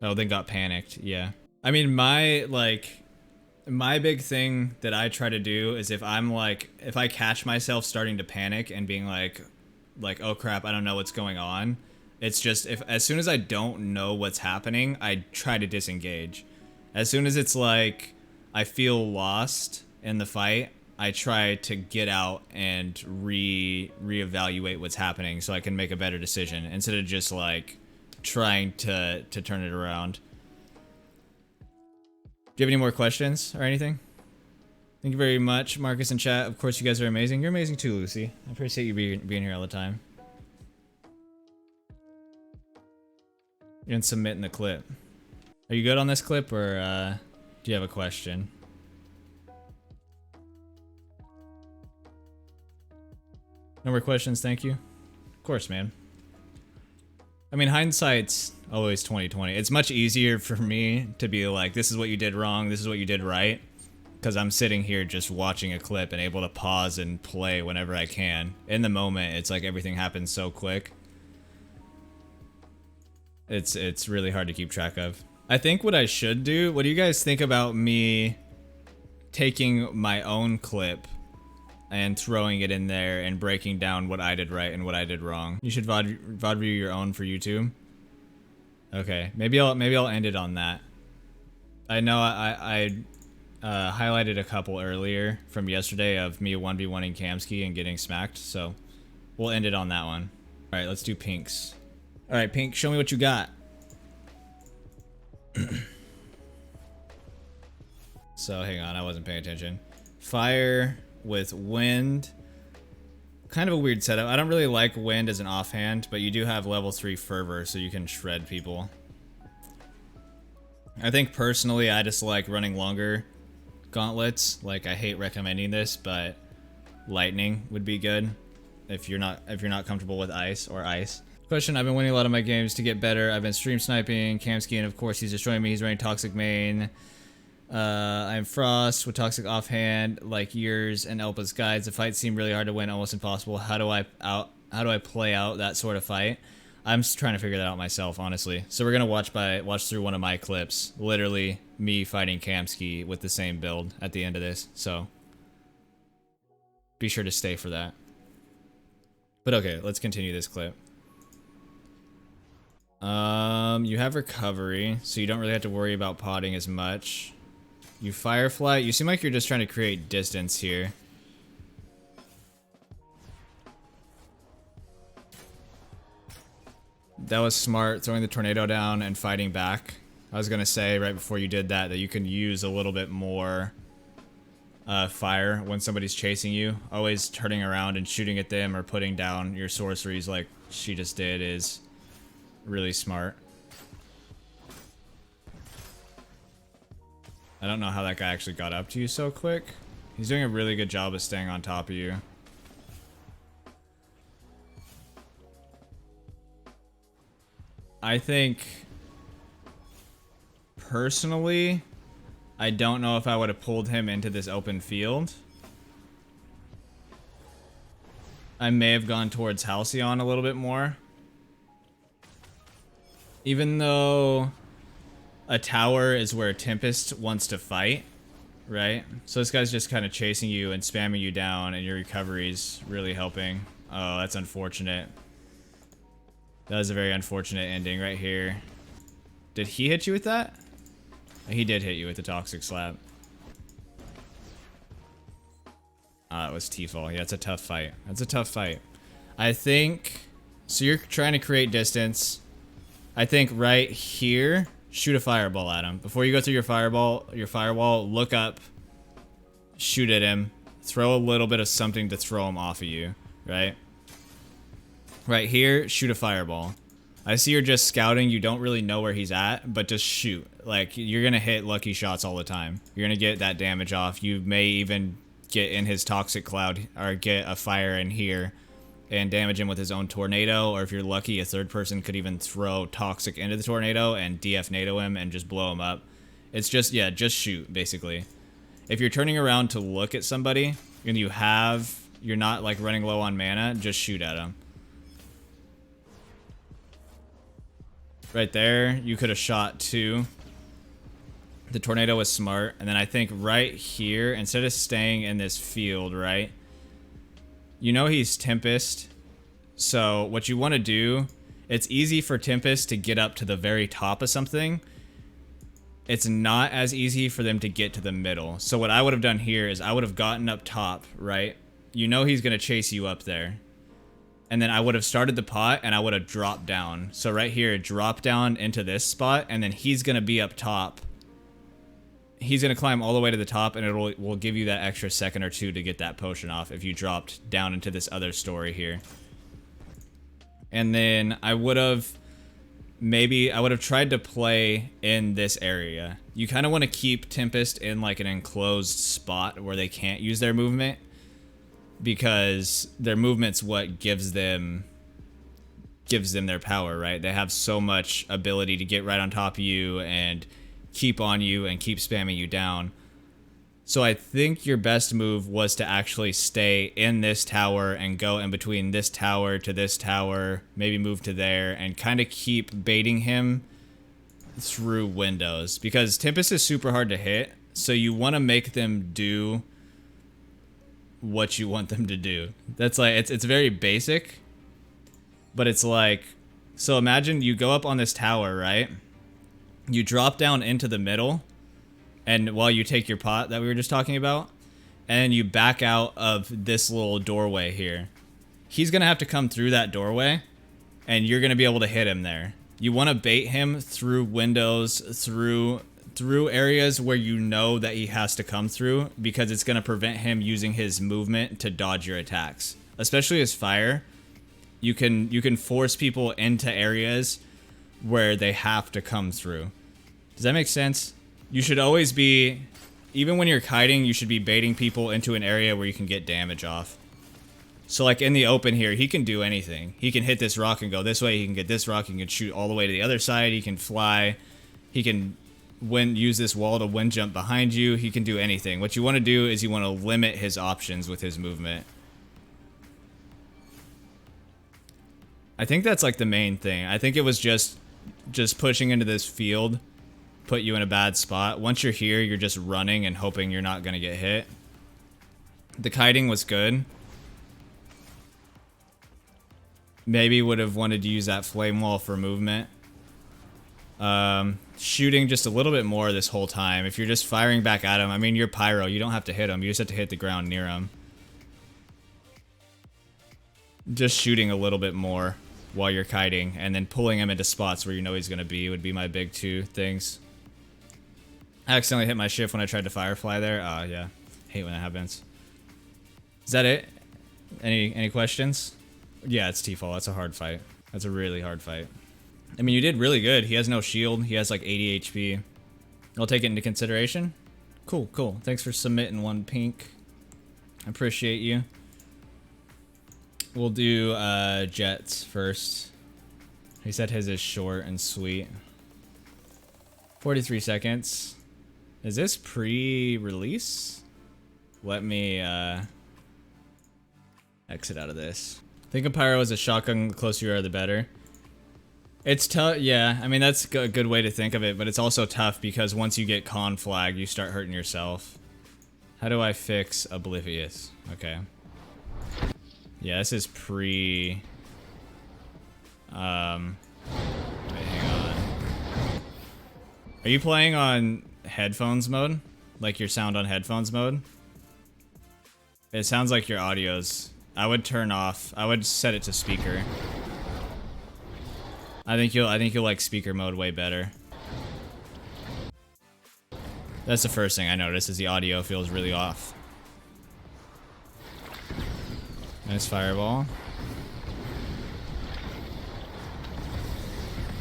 Speaker 1: Oh, then got panicked. Yeah. I mean, my big thing that I try to do is if I catch myself starting to panic and being like, oh crap, I don't know what's going on. It's just as soon as I don't know what's happening, I try to disengage. As soon as it's like I feel lost in the fight, I try to get out and reevaluate what's happening so I can make a better decision instead of just like trying to turn it around. Do you have any more questions or anything? Thank you very much, Marcus and chat. Of course, you guys are amazing. You're amazing too, Lucy. I appreciate you being here all the time. And submitting the clip. Are you good on this clip, or do you have a question? No more questions, thank you. Of course, man. I mean, hindsight's Always 2020. It's much easier for me to be like, this is what you did wrong, this is what you did right, because I'm sitting here just watching a clip and able to pause and play whenever I can. In the moment, it's like everything happens so quick. It's really hard to keep track of. I think what I should do, what do you guys think about me taking my own clip and throwing it in there and breaking down what I did right and what I did wrong? You should VOD view your own for YouTube. Okay, maybe I'll end it on that. I know I highlighted a couple earlier from yesterday of me 1v1ing Kamski and getting smacked, so we'll end it on that one. All right, let's do pinks. All right, Pink, show me what you got. So hang on, I wasn't paying attention. Fire with wind. Kind of a weird setup. I don't really like wind as an offhand, but you do have level 3 fervor, so you can shred people. I think personally, I just like running longer gauntlets. Like, I hate recommending this, but lightning would be good if you're not comfortable with ice or ice. Question: I've been winning a lot of my games to get better. I've been stream sniping Kamski, and of course he's destroying me. He's running toxic main. I'm Frost with toxic offhand, like yours and Elpa's guides. The fights seem really hard to win, almost impossible. How do I play out that sort of fight? I'm just trying to figure that out myself, honestly. So we're gonna watch through one of my clips, literally me fighting Kamski with the same build at the end of this. So be sure to stay for that. But okay, let's continue this clip. You have recovery, so you don't really have to worry about potting as much. You Firefly, you seem like you're just trying to create distance here. That was smart, throwing the tornado down and fighting back. I was gonna say right before you did that you can use a little bit more fire when somebody's chasing you. Always turning around and shooting at them or putting down your sorceries like she just did is really smart. I don't know how that guy actually got up to you so quick. He's doing a really good job of staying on top of you. I think, personally, I don't know if I would have pulled him into this open field. I may have gone towards Halcyon a little bit more. Even though a tower is where Tempest wants to fight, right? So this guy's just kind of chasing you and spamming you down, and your recovery's really helping. Oh, that's unfortunate. That was a very unfortunate ending right here. Did he hit you with that? He did hit you with the toxic slap. It was T-fall. Yeah, it's a tough fight. That's a tough fight. I think... So you're trying to create distance. I think right here, shoot a fireball at him. Before you go through your firewall, look up, shoot at him, throw a little bit of something to throw him off of you, right? Right here, shoot a fireball. I see you're just scouting, you don't really know where he's at, but just shoot. Like, you're gonna hit lucky shots all the time. You're gonna get that damage off. You may even get in his toxic cloud, or get a fire in here, and damage him with his own tornado, or if you're lucky, a third person could even throw toxic into the tornado and DF NATO him and just blow him up. It's just, yeah, just shoot, basically. If you're turning around to look at somebody, and you're not like running low on mana, just shoot at him. Right there, you could have shot too. The tornado was smart, and then I think right here, instead of staying in this field, right? You know he's Tempest, so what you want to do, it's easy for Tempest to get up to the very top of something. It's not as easy for them to get to the middle. So what I would have done here is I would have gotten up top, right? You know he's going to chase you up there. And then I would have started the pot and I would have dropped down. So right here, drop down into this spot, and then he's going to be up top. He's going to climb all the way to the top, and it will give you that extra second or two to get that potion off if you dropped down into this other story here. And then I would have tried to play in this area. You kind of want to keep Tempest in like an enclosed spot where they can't use their movement, because their movement's what gives them gives them their power, right? They have so much ability to get right on top of you and keep on you and keep spamming you down. So I think your best move was to actually stay in this tower and go in between this tower to this tower, maybe move to there, and kind of keep baiting him through windows. Because Tempest is super hard to hit, so you want to make them do what you want them to do. That's like, it's very basic, but it's like, so imagine you go up on this tower, right? You drop down into the middle, and while you take your pot that we were just talking about, and you back out of this little doorway here. He's gonna have to come through that doorway, and you're gonna be able to hit him there. You want to bait him through windows, through areas where you know that he has to come through, because it's gonna prevent him using his movement to dodge your attacks. Especially as fire, you can force people into areas where they have to come through. Does that make sense? You should always be, even when you're kiting, you should be baiting people into an area where you can get damage off. So like in the open here, he can do anything. He can hit this rock and go this way, he can get this rock, he can shoot all the way to the other side, he can fly, he can use this wall to wind jump behind you, he can do anything. What you want to do is you want to limit his options with his movement. I think that's like the main thing. I think it was just pushing into this field put you in a bad spot. Once you're here, you're just running and hoping you're not going to get hit. The kiting was good. Maybe would have wanted to use that flame wall for movement. Shooting just a little bit more this whole time. If you're just firing back at him, I mean, you're pyro. You don't have to hit him. You just have to hit the ground near him. Just shooting a little bit more while you're kiting, and then pulling him into spots where you know he's going to be would be my big two things. I accidentally hit my shift when I tried to firefly there. Oh, yeah. Hate when that happens. Is that it? Any questions? Yeah, it's T-Fall. That's a hard fight. That's a really hard fight. I mean, you did really good. He has no shield. He has like 80 HP. I'll take it into consideration. Cool, cool. Thanks for submitting one pink. I appreciate you. We'll do Jets first. He said his is short and sweet. 43 seconds. Is this pre-release? Let me exit out of this. Think of pyro as a shotgun. The closer you are, the better. It's tough. Yeah, I mean, that's a good way to think of it, but it's also tough because once you get con flag, you start hurting yourself. How do I fix Oblivious? Okay. Yeah, this is pre... wait, hang on. Are you playing on headphones mode? Like your sound on headphones mode? It sounds like your audio's... I would turn off. I would set it to speaker. I think you'll like speaker mode way better. That's the first thing I noticed, is the audio feels really off. Nice fireball.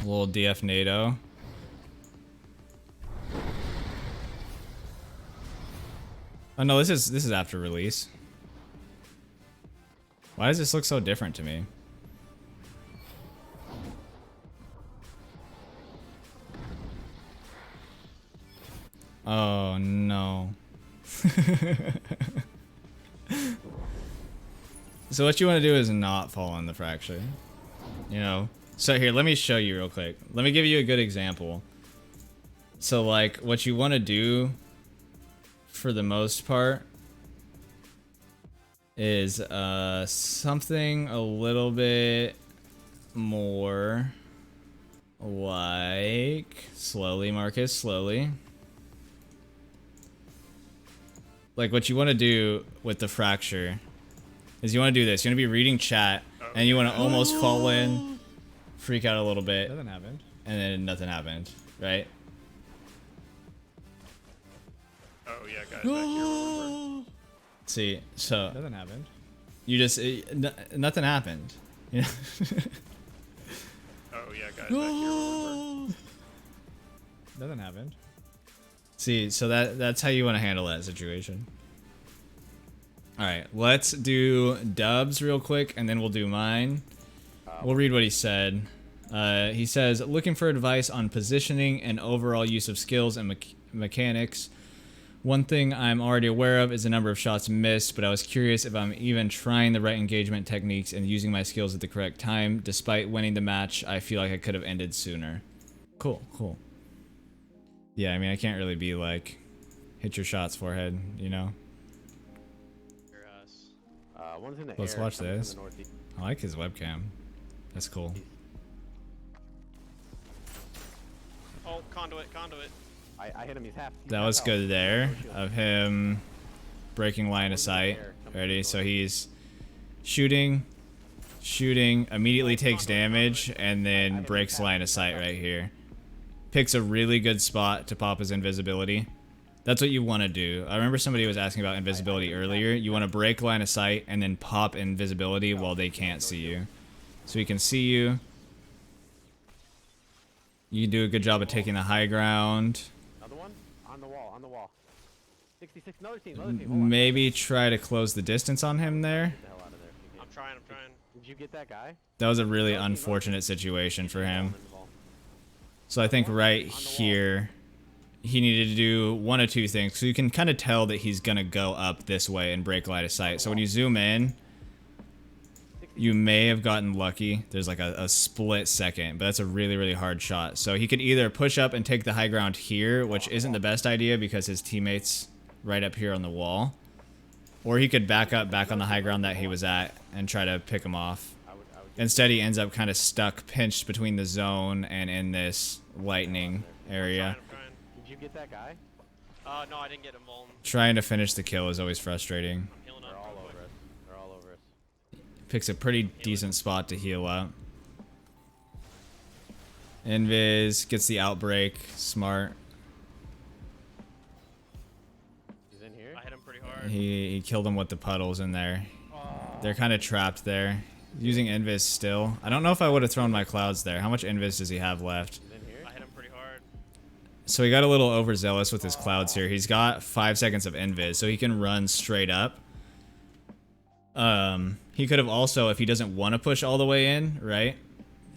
Speaker 1: A little DF NATO. Oh no, this is after release. Why does this look so different to me? Oh no. So what you want to do is not fall in the fracture. You know? So here, let me show you real quick. Let me give you a good example. So like, what you want to do for the most part is something a little bit more like... Slowly, Marcus, slowly. Like what you want to do with the fracture is you want to do this. You want to be reading chat, and you want to almost fall in, freak out a little bit.
Speaker 3: Nothing happened.
Speaker 1: And then nothing happened, right?
Speaker 4: Oh yeah, guys, back here. Remember.
Speaker 1: See, so
Speaker 3: Nothing happened.
Speaker 1: you just nothing happened. You know?
Speaker 4: Oh yeah, guys, back here. Remember.
Speaker 3: Nothing happened.
Speaker 1: See, so that's how you want to handle that situation. All right, let's do dubs real quick, and then we'll do mine. We'll read what he said. He says, looking for advice on positioning and overall use of skills and mechanics. One thing I'm already aware of is the number of shots missed, but I was curious if I'm even trying the right engagement techniques and using my skills at the correct time. Despite winning the match, I feel like I could have ended sooner. Cool, cool. Yeah, I mean, I can't really be like, hit your shots, forehead, you know?
Speaker 5: One's in the
Speaker 1: Let's
Speaker 5: air,
Speaker 1: watch
Speaker 5: coming from
Speaker 1: this.
Speaker 5: the northeast.
Speaker 1: I like his webcam. That's cool.
Speaker 4: Oh, conduit, conduit.
Speaker 5: I hit him. He's half.
Speaker 1: That was good there of him breaking line of sight. Ready? So he's shooting, immediately takes damage, and then breaks line of sight right here. Picks a really good spot to pop his invisibility. That's what you want to do. I remember somebody was asking about invisibility earlier. You want to break line of sight and then pop invisibility while they can't see you. So he can see you. You can do a good job of taking the high ground.
Speaker 5: Another one on the wall. On the wall. 66. Another team. Another team. Hold on.
Speaker 1: Maybe try to close the distance on him there.
Speaker 5: Get the hell out of there. if you
Speaker 4: I'm
Speaker 5: can.
Speaker 4: trying, I'm trying.
Speaker 5: Did you get that guy?
Speaker 1: That was a really unfortunate situation for him. So I think right here, he needed to do one of two things. So you can kind of tell that he's going to go up this way and break line of sight. So when you zoom in, you may have gotten lucky. There's like a split second, but that's a really, really hard shot. So he could either push up and take the high ground here, which isn't the best idea because his teammate's right up here on the wall. Or he could back up back on the high ground that he was at and try to pick him off. Instead, he ends up kind of stuck, pinched between the zone and in this lightning area.
Speaker 4: I'm trying.
Speaker 5: Did you get that guy?
Speaker 4: No, I didn't get him vuln.
Speaker 1: Trying to finish the kill is always frustrating.
Speaker 4: I'm healing up.
Speaker 5: They're all
Speaker 4: real
Speaker 5: over
Speaker 4: quick.
Speaker 5: us. They're all over us.
Speaker 1: Picks a pretty decent spot to heal up. Invis gets the outbreak. Smart.
Speaker 5: He's in here.
Speaker 4: I hit him pretty hard.
Speaker 1: He killed him with the puddles in there. They're kind of trapped there. Using Invis still. I don't know if I would have thrown my clouds there. How much Invis does he have left?
Speaker 5: He's in here.
Speaker 4: I hit him pretty hard.
Speaker 1: So he got a little overzealous with his clouds here. He's got 5 seconds of Invis, so he can run straight up. He could have also, if he doesn't want to push all the way in, right?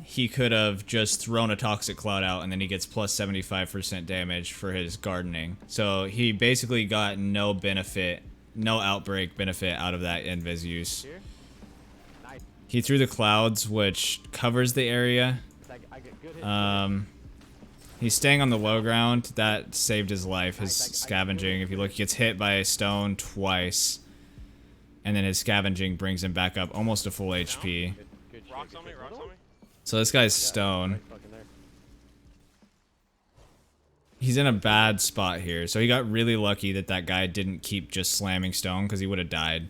Speaker 1: He could have just thrown a toxic cloud out and then he gets plus 75% damage for his gardening. So he basically got no benefit, no outbreak benefit out of that Invis use.
Speaker 5: Here. Nice.
Speaker 1: He threw the clouds, which covers the area.
Speaker 5: I get good hits.
Speaker 1: He's staying on the low ground. That saved his life. His scavenging, if you look, he gets hit by a stone twice. And then his scavenging brings him back up almost to full HP.
Speaker 5: Good shit,
Speaker 4: Rocks
Speaker 5: good
Speaker 4: on me,
Speaker 5: shit.
Speaker 4: rocks on me.
Speaker 1: So this guy's stone.
Speaker 5: Right fucking there.
Speaker 1: He's in a bad spot here. So he got really lucky that that guy didn't keep just slamming stone because he would have died.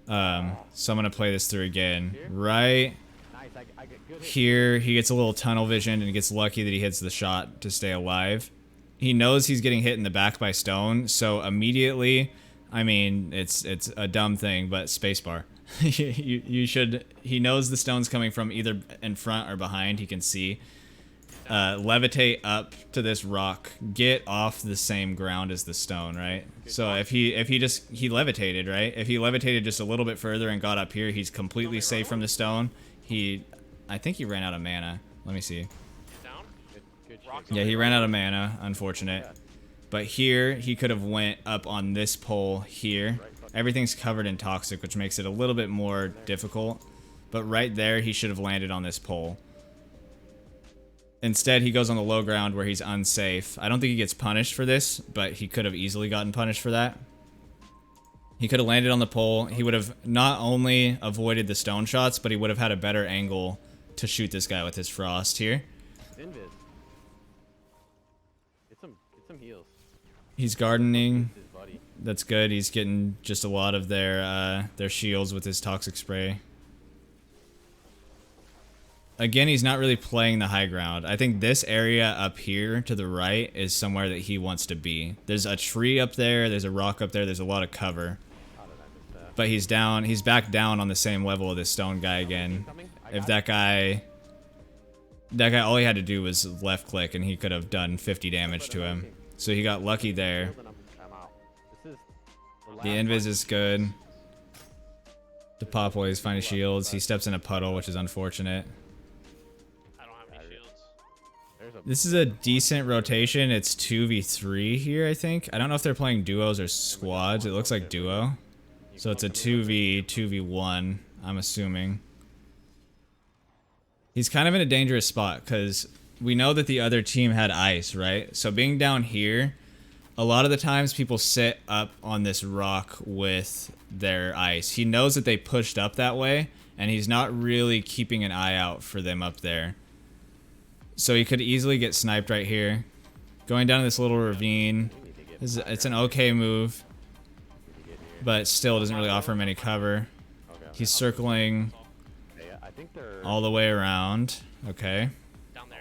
Speaker 1: So I'm going to play this through again. Right
Speaker 5: Nice. I get good hits.
Speaker 1: here, he gets a little tunnel vision and gets lucky that he hits the shot to stay alive. He knows he's getting hit in the back by stone, so immediately, I mean, it's a dumb thing, but spacebar. you should, he knows the stone's coming from either in front or behind, he can see. Levitate up to this rock, get off the same ground as the stone, right? So if he levitated, right? If he levitated just a little bit further and got up here, he's completely safe from the stone. I think he ran out of mana. Let me see.
Speaker 4: He's down.
Speaker 5: Good shit.
Speaker 4: Rocks
Speaker 1: Yeah, he ran out of mana, unfortunate. But here, he could have went up on this pole here. Everything's covered in toxic, which makes it a little bit more difficult. But right there, he should have landed on this pole. Instead, he goes on the low ground where he's unsafe. I don't think he gets punished for this, but he could have easily gotten punished for that. He could have landed on the pole. He would have not only avoided the stone shots, but he would have had a better angle to shoot this guy with his frost here.
Speaker 5: Invis. Get some heals.
Speaker 1: He's gardening.
Speaker 5: His buddy.
Speaker 1: That's good. He's getting just a lot of their shields with his toxic spray. Again, he's not really playing the high ground. I think this area up here to the right is somewhere that he wants to be. There's a tree up there. There's a rock up there. There's a lot of cover.
Speaker 5: How did I miss that?
Speaker 1: But he's down. He's back down on the same level of this stone guy again. If that guy, all he had to do was left click and he could have done 50 damage to him. So he got lucky there.
Speaker 5: I'm out. This is
Speaker 1: The invis is good. The pop boy is finding shields. He steps in a puddle, which is unfortunate. This is a decent rotation. It's 2v3 here, I think. I don't know if they're playing duos or squads. It looks like duo. So it's a 2v1, I'm assuming. He's kind of in a dangerous spot because we know that the other team had ice, right? So being down here, a lot of the times people sit up on this rock with their ice. He knows that they pushed up that way, and he's not really keeping an eye out for them up there. So he could easily get sniped right here. Going down this little ravine, it's an okay move, but still doesn't really offer him any cover. He's circling all the way around. Okay.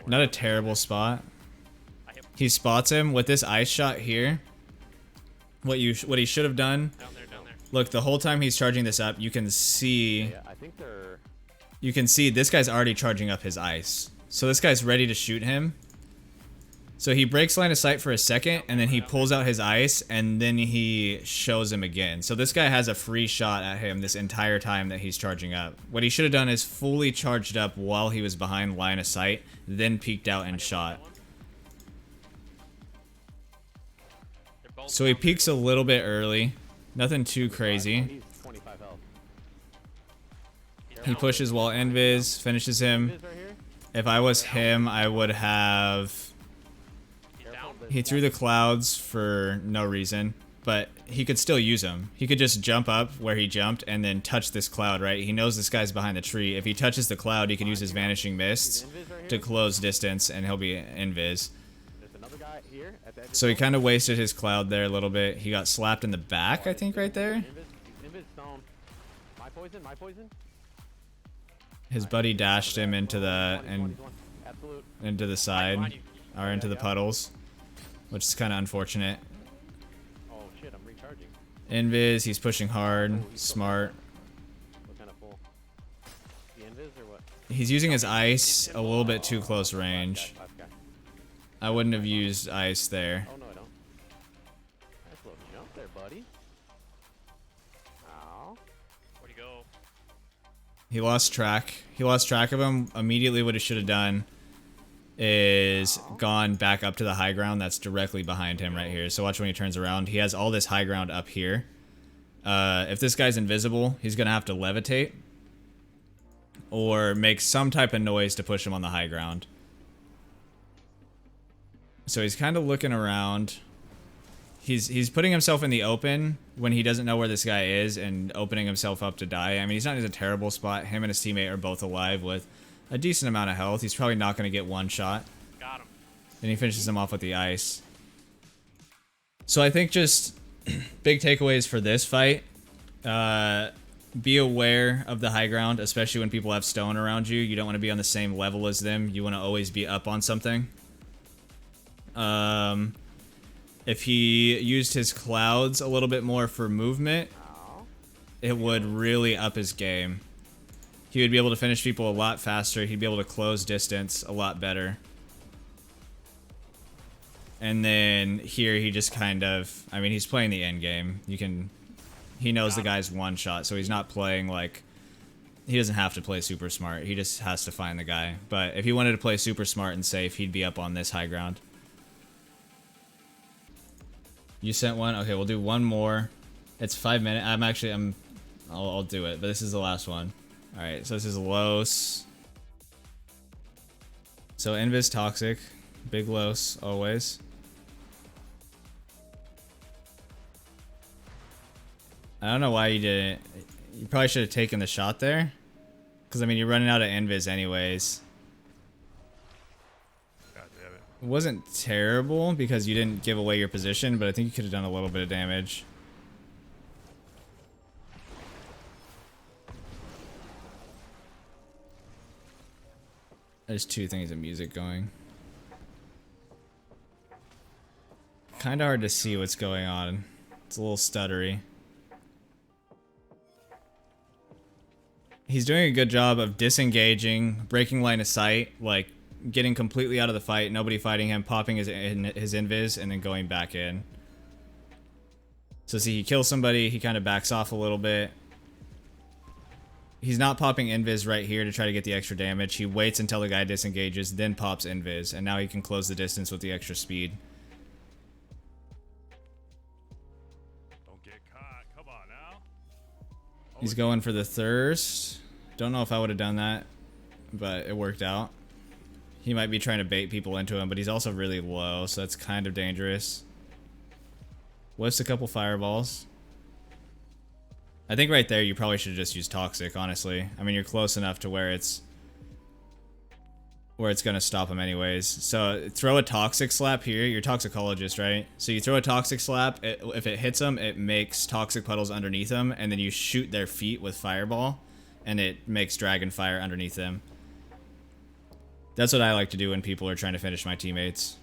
Speaker 1: Not a terrible spot. He spots him with this ice shot here. What he should have done. Look, the whole time he's charging this up, you can see this guy's already charging up his ice. So this guy's ready to shoot him. So he breaks line of sight for a second, and then he pulls out his ice, and then he shows him again. So this guy has a free shot at him this entire time that he's charging up. What he should have done is fully charged up while he was behind line of sight, then peeked out and shot. So he peeks a little bit early. Nothing too crazy. He pushes while invis, finishes him. If I was him, I would have... He threw the clouds for no reason, but he could still use them. He could just jump up where he jumped and then touch this cloud, right? He knows this guy's behind the tree. If he touches the cloud, he can use his vanishing mists to close distance, and he'll be invis. So he kind of wasted his cloud there a little bit. He got slapped in the back, I think, right there. His buddy dashed him into the side, or into the puddles, which is kind of unfortunate. Invis, he's pushing hard, smart. He's using his ice a little bit too close range. I wouldn't have used ice there.
Speaker 5: Oh, no, I don't. Nice little jump there, buddy. Ow.
Speaker 4: Where'd he go?
Speaker 1: He lost track. He lost track of him. Immediately what he should have done is gone back up to the high ground that's directly behind him right here. So watch when he turns around. He has all this high ground up here. If this guy's invisible, he's going to have to levitate or make some type of noise to push him on the high ground. So he's kind of looking around. He's putting himself in the open when he doesn't know where this guy is and opening himself up to die. I mean, he's not in a terrible spot. Him and his teammate are both alive with a decent amount of health. He's probably not going to get one shot.
Speaker 4: Got him.
Speaker 1: And he finishes him off with the ice. So I think just big takeaways for this fight. Be aware of the high ground, especially when people have stone around you. You don't want to be on the same level as them. You want to always be up on something. If he used his clouds a little bit more for movement, it would really up his game. He would be able to finish people a lot faster. He'd be able to close distance a lot better. And then here he just kind of, I mean, he's playing the end game. He knows the guy's one shot, so he's not playing like, he doesn't have to play super smart. He just has to find the guy. But if he wanted to play super smart and safe, he'd be up on this high ground. You sent one? Okay, we'll do one more. It's 5 minutes. I'll do it, but this is the last one. Alright, so this is Los. So Invis Toxic. Big Los, always. I don't know why you didn't. You probably should have taken the shot there. Because, I mean, you're running out of Invis anyways. It wasn't terrible because you didn't give away your position, but I think you could have done a little bit of damage. There's 2 things of music going. Kind of hard to see what's going on. It's a little stuttery. He's doing a good job of disengaging, breaking line of sight, like getting completely out of the fight, nobody fighting him, popping his invis, and then going back in. So see, he kills somebody, he kind of backs off a little bit. He's not popping invis right here to try to get the extra damage. He waits until the guy disengages, then pops invis, and now he can close the distance with the extra speed.
Speaker 4: Don't get caught. Come on now.
Speaker 1: He's going for the thirst. Don't know if I would have done that, but it worked out. He might be trying to bait people into him, but he's also really low, so that's kind of dangerous. Whiffs a couple fireballs. I think right there you probably should have just used Toxic, honestly. I mean, you're close enough to where it's gonna stop him anyways. So throw a Toxic slap here. You're Toxicologist, right? So you throw a Toxic slap. If it hits them, it makes Toxic puddles underneath them, and then you shoot their feet with Fireball, and it makes Dragon Fire underneath them. That's what I like to do when people are trying to finish my teammates.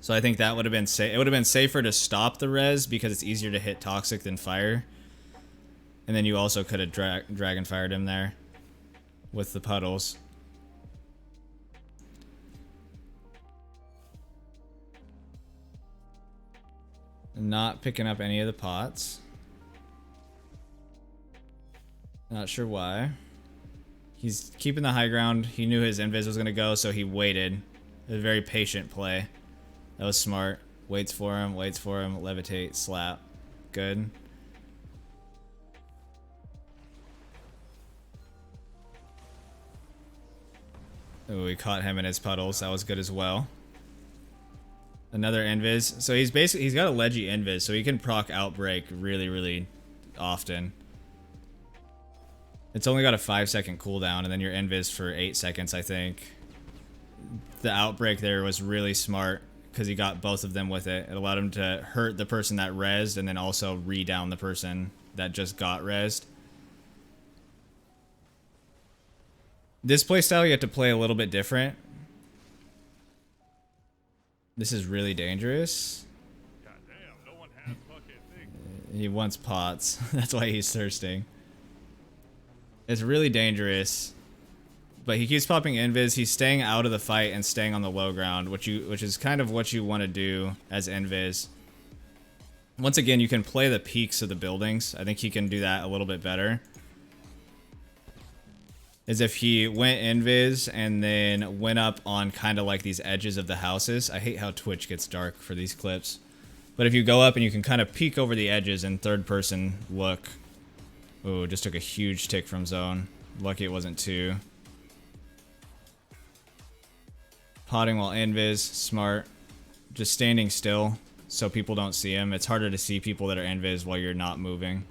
Speaker 1: So I think that would have been safe. It would have been safer to stop the res because it's easier to hit Toxic than Fire. And then you also could have Dragon Fired him there with the puddles. Not picking up any of the pots. Not sure why. He's keeping the high ground. He knew his invis was going to go, so he waited. A very patient play. That was smart. Waits for him, levitate, slap. Good. Oh, we caught him in his puddles. That was good as well. Another invis. So he's got a leggy invis, so he can proc Outbreak really, really often. It's only got a 5-second cooldown, and then your invis for 8 seconds, I think. The Outbreak there was really smart, because he got both of them with it. It allowed him to hurt the person that rezzed, and then also re-down the person that just got rezzed. This playstyle you have to play a little bit different. This is really dangerous.
Speaker 4: God damn, no one has fucking thing.
Speaker 1: He wants pots. That's why he's thirsting. It's really dangerous. But he keeps popping invis. He's staying out of the fight and staying on the low ground, which is kind of what you want to do as invis. Once again, you can play the peaks of the buildings. I think he can do that a little bit better. Is if he went invis and then went up on kind of like these edges of the houses. I hate how Twitch gets dark for these clips. But if you go up and you can kind of peek over the edges and third person look. Ooh, just took a huge tick from zone. Lucky it wasn't 2. Potting while invis, smart. Just standing still so people don't see him. It's harder to see people that are invis while you're not moving.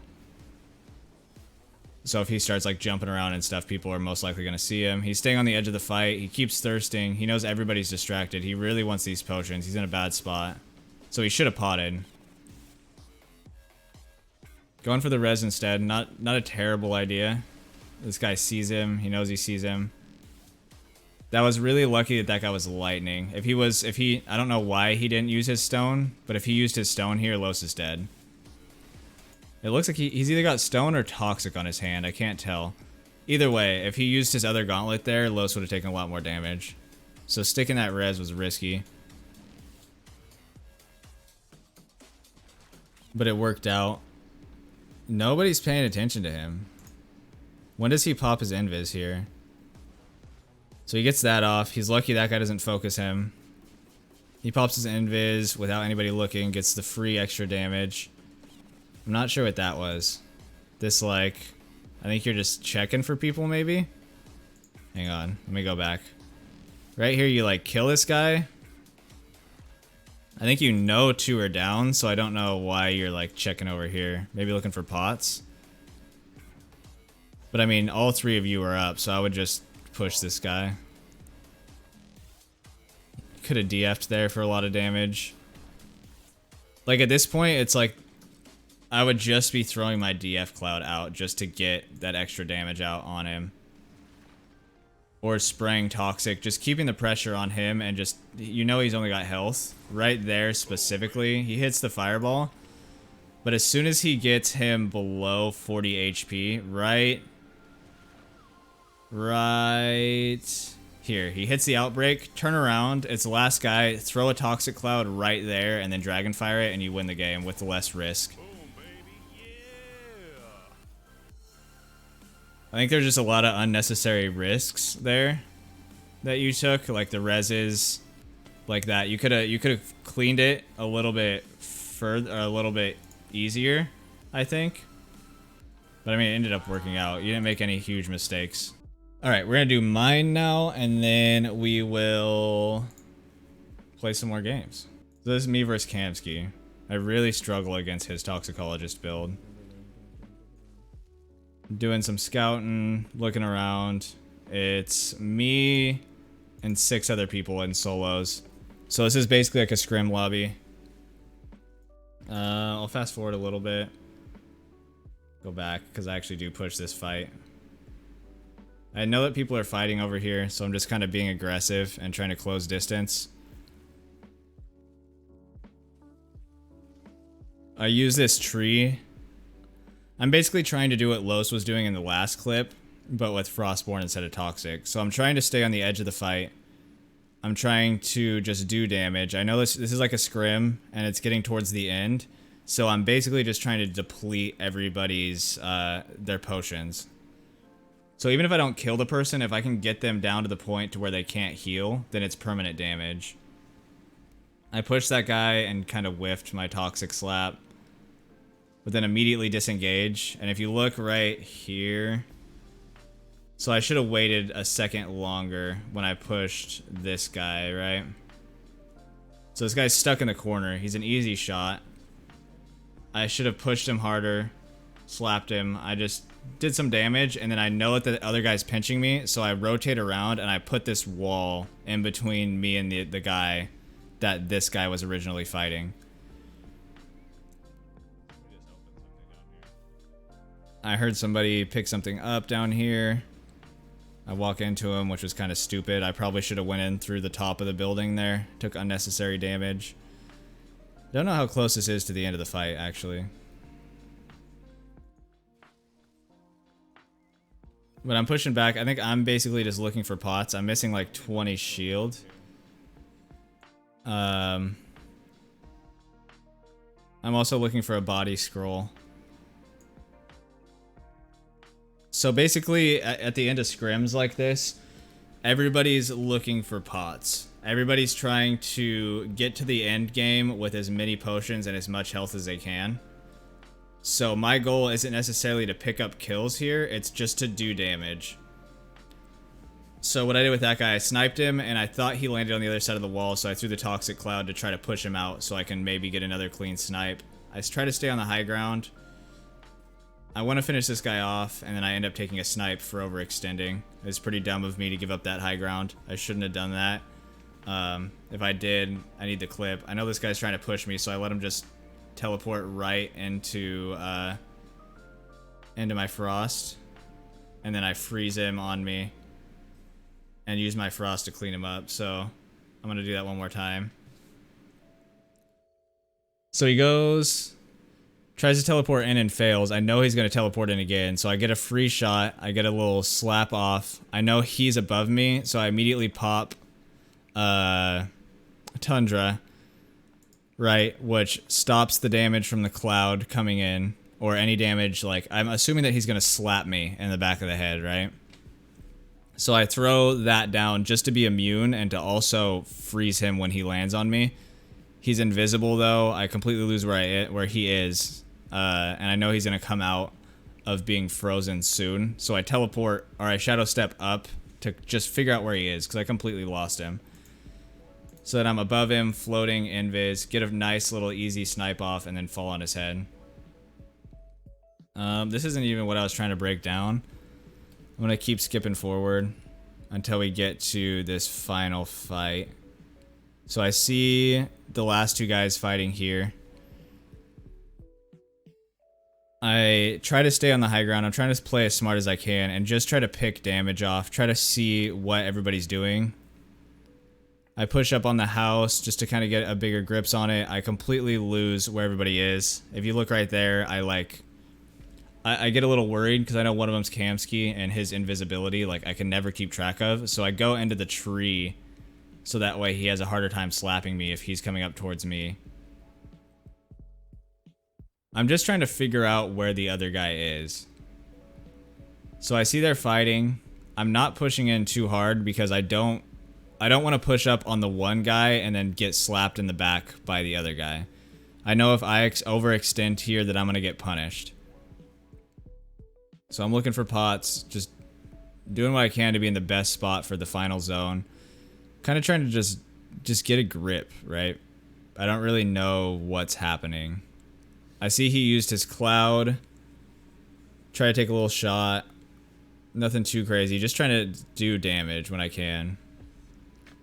Speaker 1: So if he starts like jumping around and stuff, people are most likely going to see him. He's staying on the edge of the fight. He keeps thirsting. He knows everybody's distracted. He really wants these potions. He's in a bad spot. So he should have potted. Going for the res instead. Not a terrible idea. This guy sees him. He knows he sees him. That was really lucky that guy was lightning. I don't know why he didn't use his stone, but if he used his stone here, Los is dead. It looks like he's either got stone or Toxic on his hand. I can't tell. Either way, if he used his other gauntlet there, Los would have taken a lot more damage. So sticking that res was risky. But it worked out. Nobody's paying attention to him. When does he pop his invis here? So he gets that off. He's lucky that guy doesn't focus him. He pops his invis without anybody looking, gets the free extra damage. I'm not sure what that was. This like, I think you're just checking for people maybe? Hang on, let me go back. Right here you like kill this guy. I think you know 2 are down, so I don't know why you're like checking over here. Maybe looking for pots. But I mean, all 3 of you are up, so I would just push this guy. Could have DF'd there for a lot of damage. Like at this point, it's like I would just be throwing my DF cloud out just to get that extra damage out on him. Or spraying Toxic, just keeping the pressure on him and just, you know he's only got health. Right there specifically, he hits the fireball. But as soon as he gets him below 40 HP, right here, he hits the outbreak, turn around, it's the last guy, throw a Toxic cloud right there and then dragon fire it and you win the game with less risk.
Speaker 4: Boom, baby. Yeah.
Speaker 1: I think there's just a lot of unnecessary risks there that you took, like the reses, like that. You could have cleaned it a little bit further, a little bit easier, I think. But I mean, it ended up working out. You didn't make any huge mistakes. All right, we're gonna do mine now, and then we will play some more games. So this is me versus Kamsky. I really struggle against his toxicologist build. Doing some scouting, looking around. It's me and 6 other people in solos. So this is basically like a scrim lobby. I'll fast forward a little bit. Go back, because I actually do push this fight. I know that people are fighting over here, so I'm just kind of being aggressive and trying to close distance. I use this tree. I'm basically trying to do what Los was doing in the last clip, but with Frostborn instead of Toxic. So I'm trying to stay on the edge of the fight. I'm trying to just do damage. I know this is like a scrim, and it's getting towards the end. So I'm basically just trying to deplete everybody's, their potions. So even if I don't kill the person, if I can get them down to the point to where they can't heal, then it's permanent damage. I pushed that guy and kind of whiffed my Toxic slap. But then immediately disengage. And if you look right here... So I should have waited a second longer when I pushed this guy, right? So this guy's stuck in the corner. He's an easy shot. I should have pushed him harder, slapped him. I just did some damage, and then I know that the other guy's pinching me, so I rotate around and I put this wall in between me and the guy that this guy was originally fighting. I heard somebody pick something up down here. I walk into him, which was kind of stupid. I probably should have went in through the top of the building there. Took unnecessary damage. Don't know how close this is to the end of the fight, actually. But I'm pushing back. I think I'm basically just looking for pots. I'm missing like 20 shield. I'm also looking for a body scroll. So basically, at the end of scrims like this, everybody's looking for pots. Everybody's trying to get to the end game with as many potions and as much health as they can. So my goal isn't necessarily to pick up kills here, it's just to do damage. So what I did with that guy, I sniped him, and I thought he landed on the other side of the wall, so I threw the Toxic Cloud to try to push him out so I can maybe get another clean snipe. I try to stay on the high ground. I want to finish this guy off, and then I end up taking a snipe for overextending. It's pretty dumb of me to give up that high ground. I shouldn't have done that. If I did, I need the clip. I know this guy's trying to push me, so I let him just teleport right into my frost. And then I freeze him on me. And use my frost to clean him up, so I'm going to do that one more time. So he goes... Tries to teleport in and fails. I know he's going to teleport in again, so I get a free shot. I get a little slap off. I know he's above me, so I immediately pop Tundra, right, which stops the damage from the cloud coming in, or any damage, like, I'm assuming that he's going to slap me in the back of the head, right? So I throw that down just to be immune and to also freeze him when he lands on me. He's invisible, though. I completely lose where he is. And I know he's going to come out of being frozen soon. So I teleport, or I shadow step up to just figure out where he is, because I completely lost him. So that I'm above him, floating, invis, get a nice little easy snipe off, and then fall on his head. This isn't even what I was trying to break down. I'm going to keep skipping forward until we get to this final fight. So I see the last two guys fighting here. I try to stay on the high ground. I'm trying to play as smart as I can and just try to pick damage off. Try to see what everybody's doing. I push up on the house just to kind of get a bigger grips on it. I completely lose where everybody is. If you look right there, I get a little worried because I know one of them's Kamsky and his invisibility, like, I can never keep track of. So I go into the tree so that way he has a harder time slapping me if he's coming up towards me. I'm just trying to figure out where the other guy is. So I see they're fighting. I'm not pushing in too hard because I don't want to push up on the one guy and then get slapped in the back by the other guy. I know if I overextend here that I'm going to get punished. So I'm looking for pots, just doing what I can to be in the best spot for the final zone. Kind of trying to just get a grip, right? I don't really know what's happening. I see he used his cloud. Try to take a little shot. Nothing too crazy. Just trying to do damage when I can.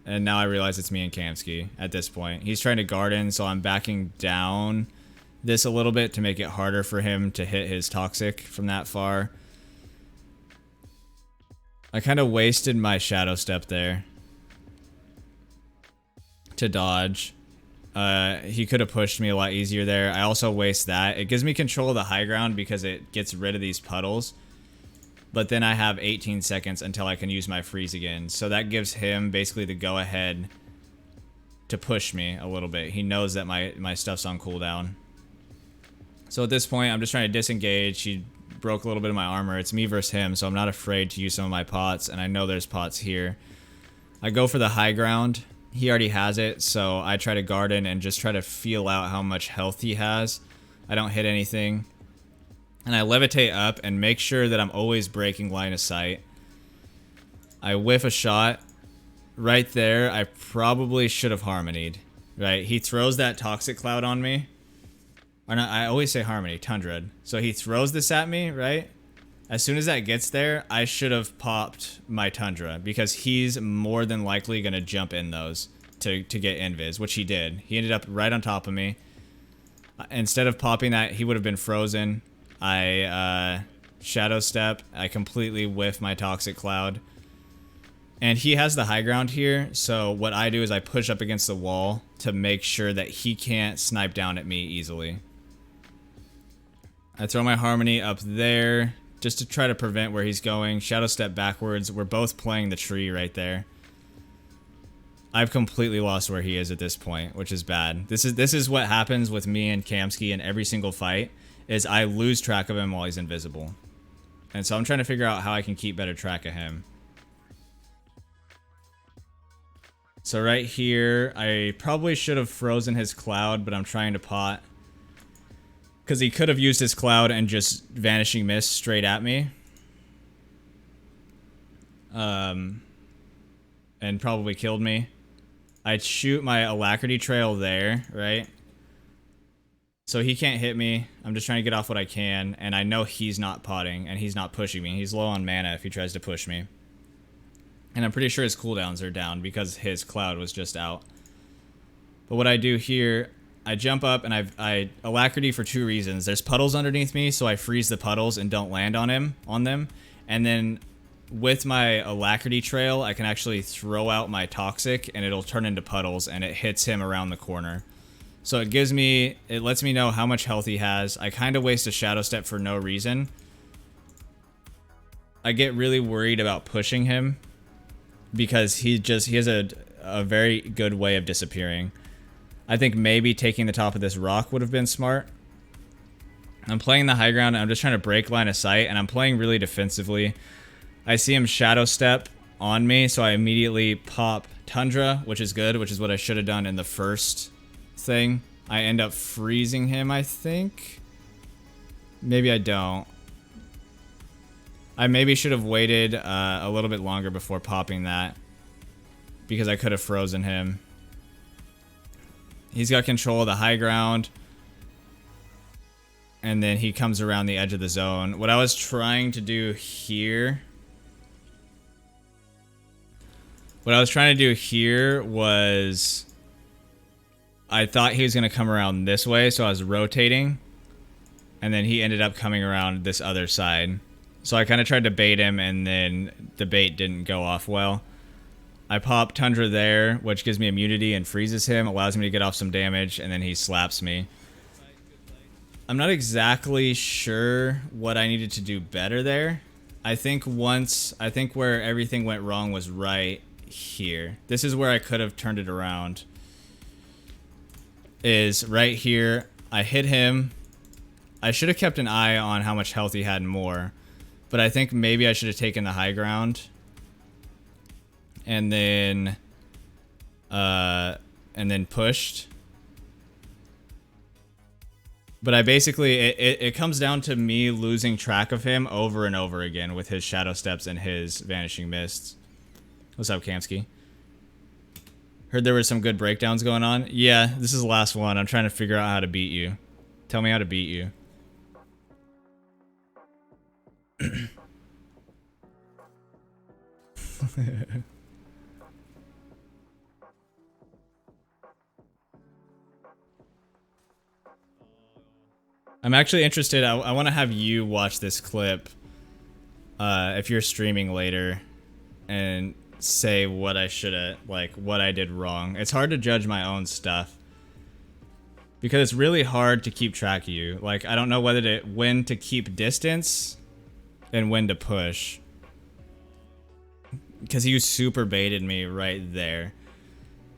Speaker 1: And now I realize it's me and Kamsky at this point. He's trying to garden, so I'm backing down this a little bit to make it harder for him to hit his toxic from that far. I kind of wasted my shadow step there to dodge. He could have pushed me a lot easier there. I also waste that. It gives me control of the high ground because it gets rid of these puddles. But then I have 18 seconds until I can use my freeze again. So that gives him basically the go ahead to push me a little bit. He knows that my stuff's on cooldown. So at this point, I'm just trying to disengage. He broke a little bit of my armor. It's me versus him, so I'm not afraid to use some of my pots. And I know there's pots here. I go for the high ground. He already has it, so I try to garden and just try to feel out how much health he has. I don't hit anything. And I levitate up and make sure that I'm always breaking line of sight. I whiff a shot. Right there, I probably should have harmonied. Right, he throws that toxic cloud on me. Or not, I always say harmony, Tundra. So he throws this at me, right? As soon as that gets there, I should have popped my Tundra because he's more than likely going to jump in those to get invis, which he did. He ended up right on top of me. Instead of popping that, he would have been frozen. I shadow step. I completely whiff my toxic cloud. And he has the high ground here, so what I do is I push up against the wall to make sure that he can't snipe down at me easily. I throw my harmony up there just to try to prevent where he's going. Shadow step backwards. We're both playing the tree right there. I've completely lost where he is at this point, which is bad. This is what happens with me and Kamsky in every single fight, is I lose track of him while he's invisible. And so I'm trying to figure out how I can keep better track of him. So right here, I probably should have frozen his cloud, but I'm trying to pot. Because he could have used his cloud and just vanishing mist straight at me. And probably killed me. I'd shoot my alacrity trail there, right? So he can't hit me. I'm just trying to get off what I can. And I know he's not potting and he's not pushing me. He's low on mana if he tries to push me. And I'm pretty sure his cooldowns are down because his cloud was just out. But what I do here, I jump up and I alacrity for two reasons. There's puddles underneath me, so I freeze the puddles and don't land on them. And then with my alacrity trail, I can actually throw out my toxic and it'll turn into puddles and it hits him around the corner. So it lets me know how much health he has. I kind of waste a shadow step for no reason. I get really worried about pushing him because he has a very good way of disappearing. I think maybe taking the top of this rock would have been smart. I'm playing the high ground and I'm just trying to break line of sight and I'm playing really defensively. I see him shadow step on me, so I immediately pop Tundra, which is good, which is what I should have done in the first thing. I end up freezing him, I think. Maybe I don't. I maybe should have waited a little bit longer before popping that because I could have frozen him. He's got control of the high ground. And then he comes around the edge of the zone. What I was trying to do here... was... I thought he was going to come around this way, so I was rotating. And then he ended up coming around this other side. So I kind of tried to bait him, and then the bait didn't go off well. I pop Tundra there, which gives me immunity and freezes him, allows me to get off some damage, and then he slaps me. I'm not exactly sure what I needed to do better there. I think where everything went wrong was right here. This is where I could have turned it around. Is right here. I hit him. I should have kept an eye on how much health he had more. But I think maybe I should have taken the high ground. And then pushed. But I basically, it comes down to me losing track of him over and over again with his Shadow Steps and his Vanishing Mists. What's up, Kamsky? Heard there were some good breakdowns going on. Yeah, this is the last one. I'm trying to figure out how to beat you. Tell me how to beat you. I'm actually interested. I want to have you watch this clip if you're streaming later and say what I should have, like, what I did wrong. It's hard to judge my own stuff because it's really hard to keep track of you. Like, I don't know when to keep distance and when to push, because you super baited me right there.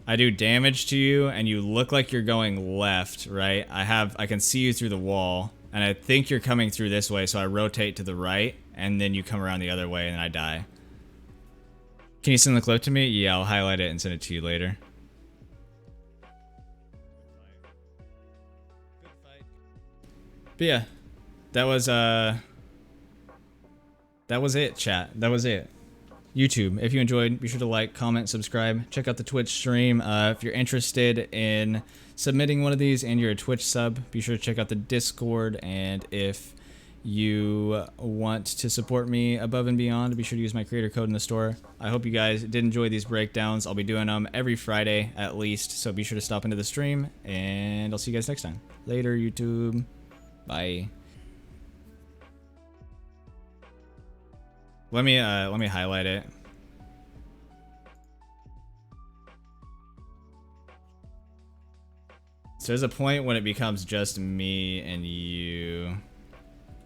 Speaker 1: I do damage to you and you look like you're going left, right? I can see you through the wall and I think you're coming through this way, so I rotate to the right and then you come around the other way and I die. Can you send the clip to me? Yeah, I'll highlight it and send it to you later. But yeah, that was it, chat. That was it. YouTube, if you enjoyed, be sure to like, comment, subscribe. Check out the Twitch stream. If you're interested in submitting one of these and you're a Twitch sub, be sure to check out the Discord. And if you want to support me above and beyond, be sure to use my creator code in the store. I hope you guys did enjoy these breakdowns. I'll be doing them every Friday at least, so be sure to stop into the stream, and I'll see you guys next time. Later, YouTube. Bye. Let me highlight it. So there's a point when it becomes just me and you.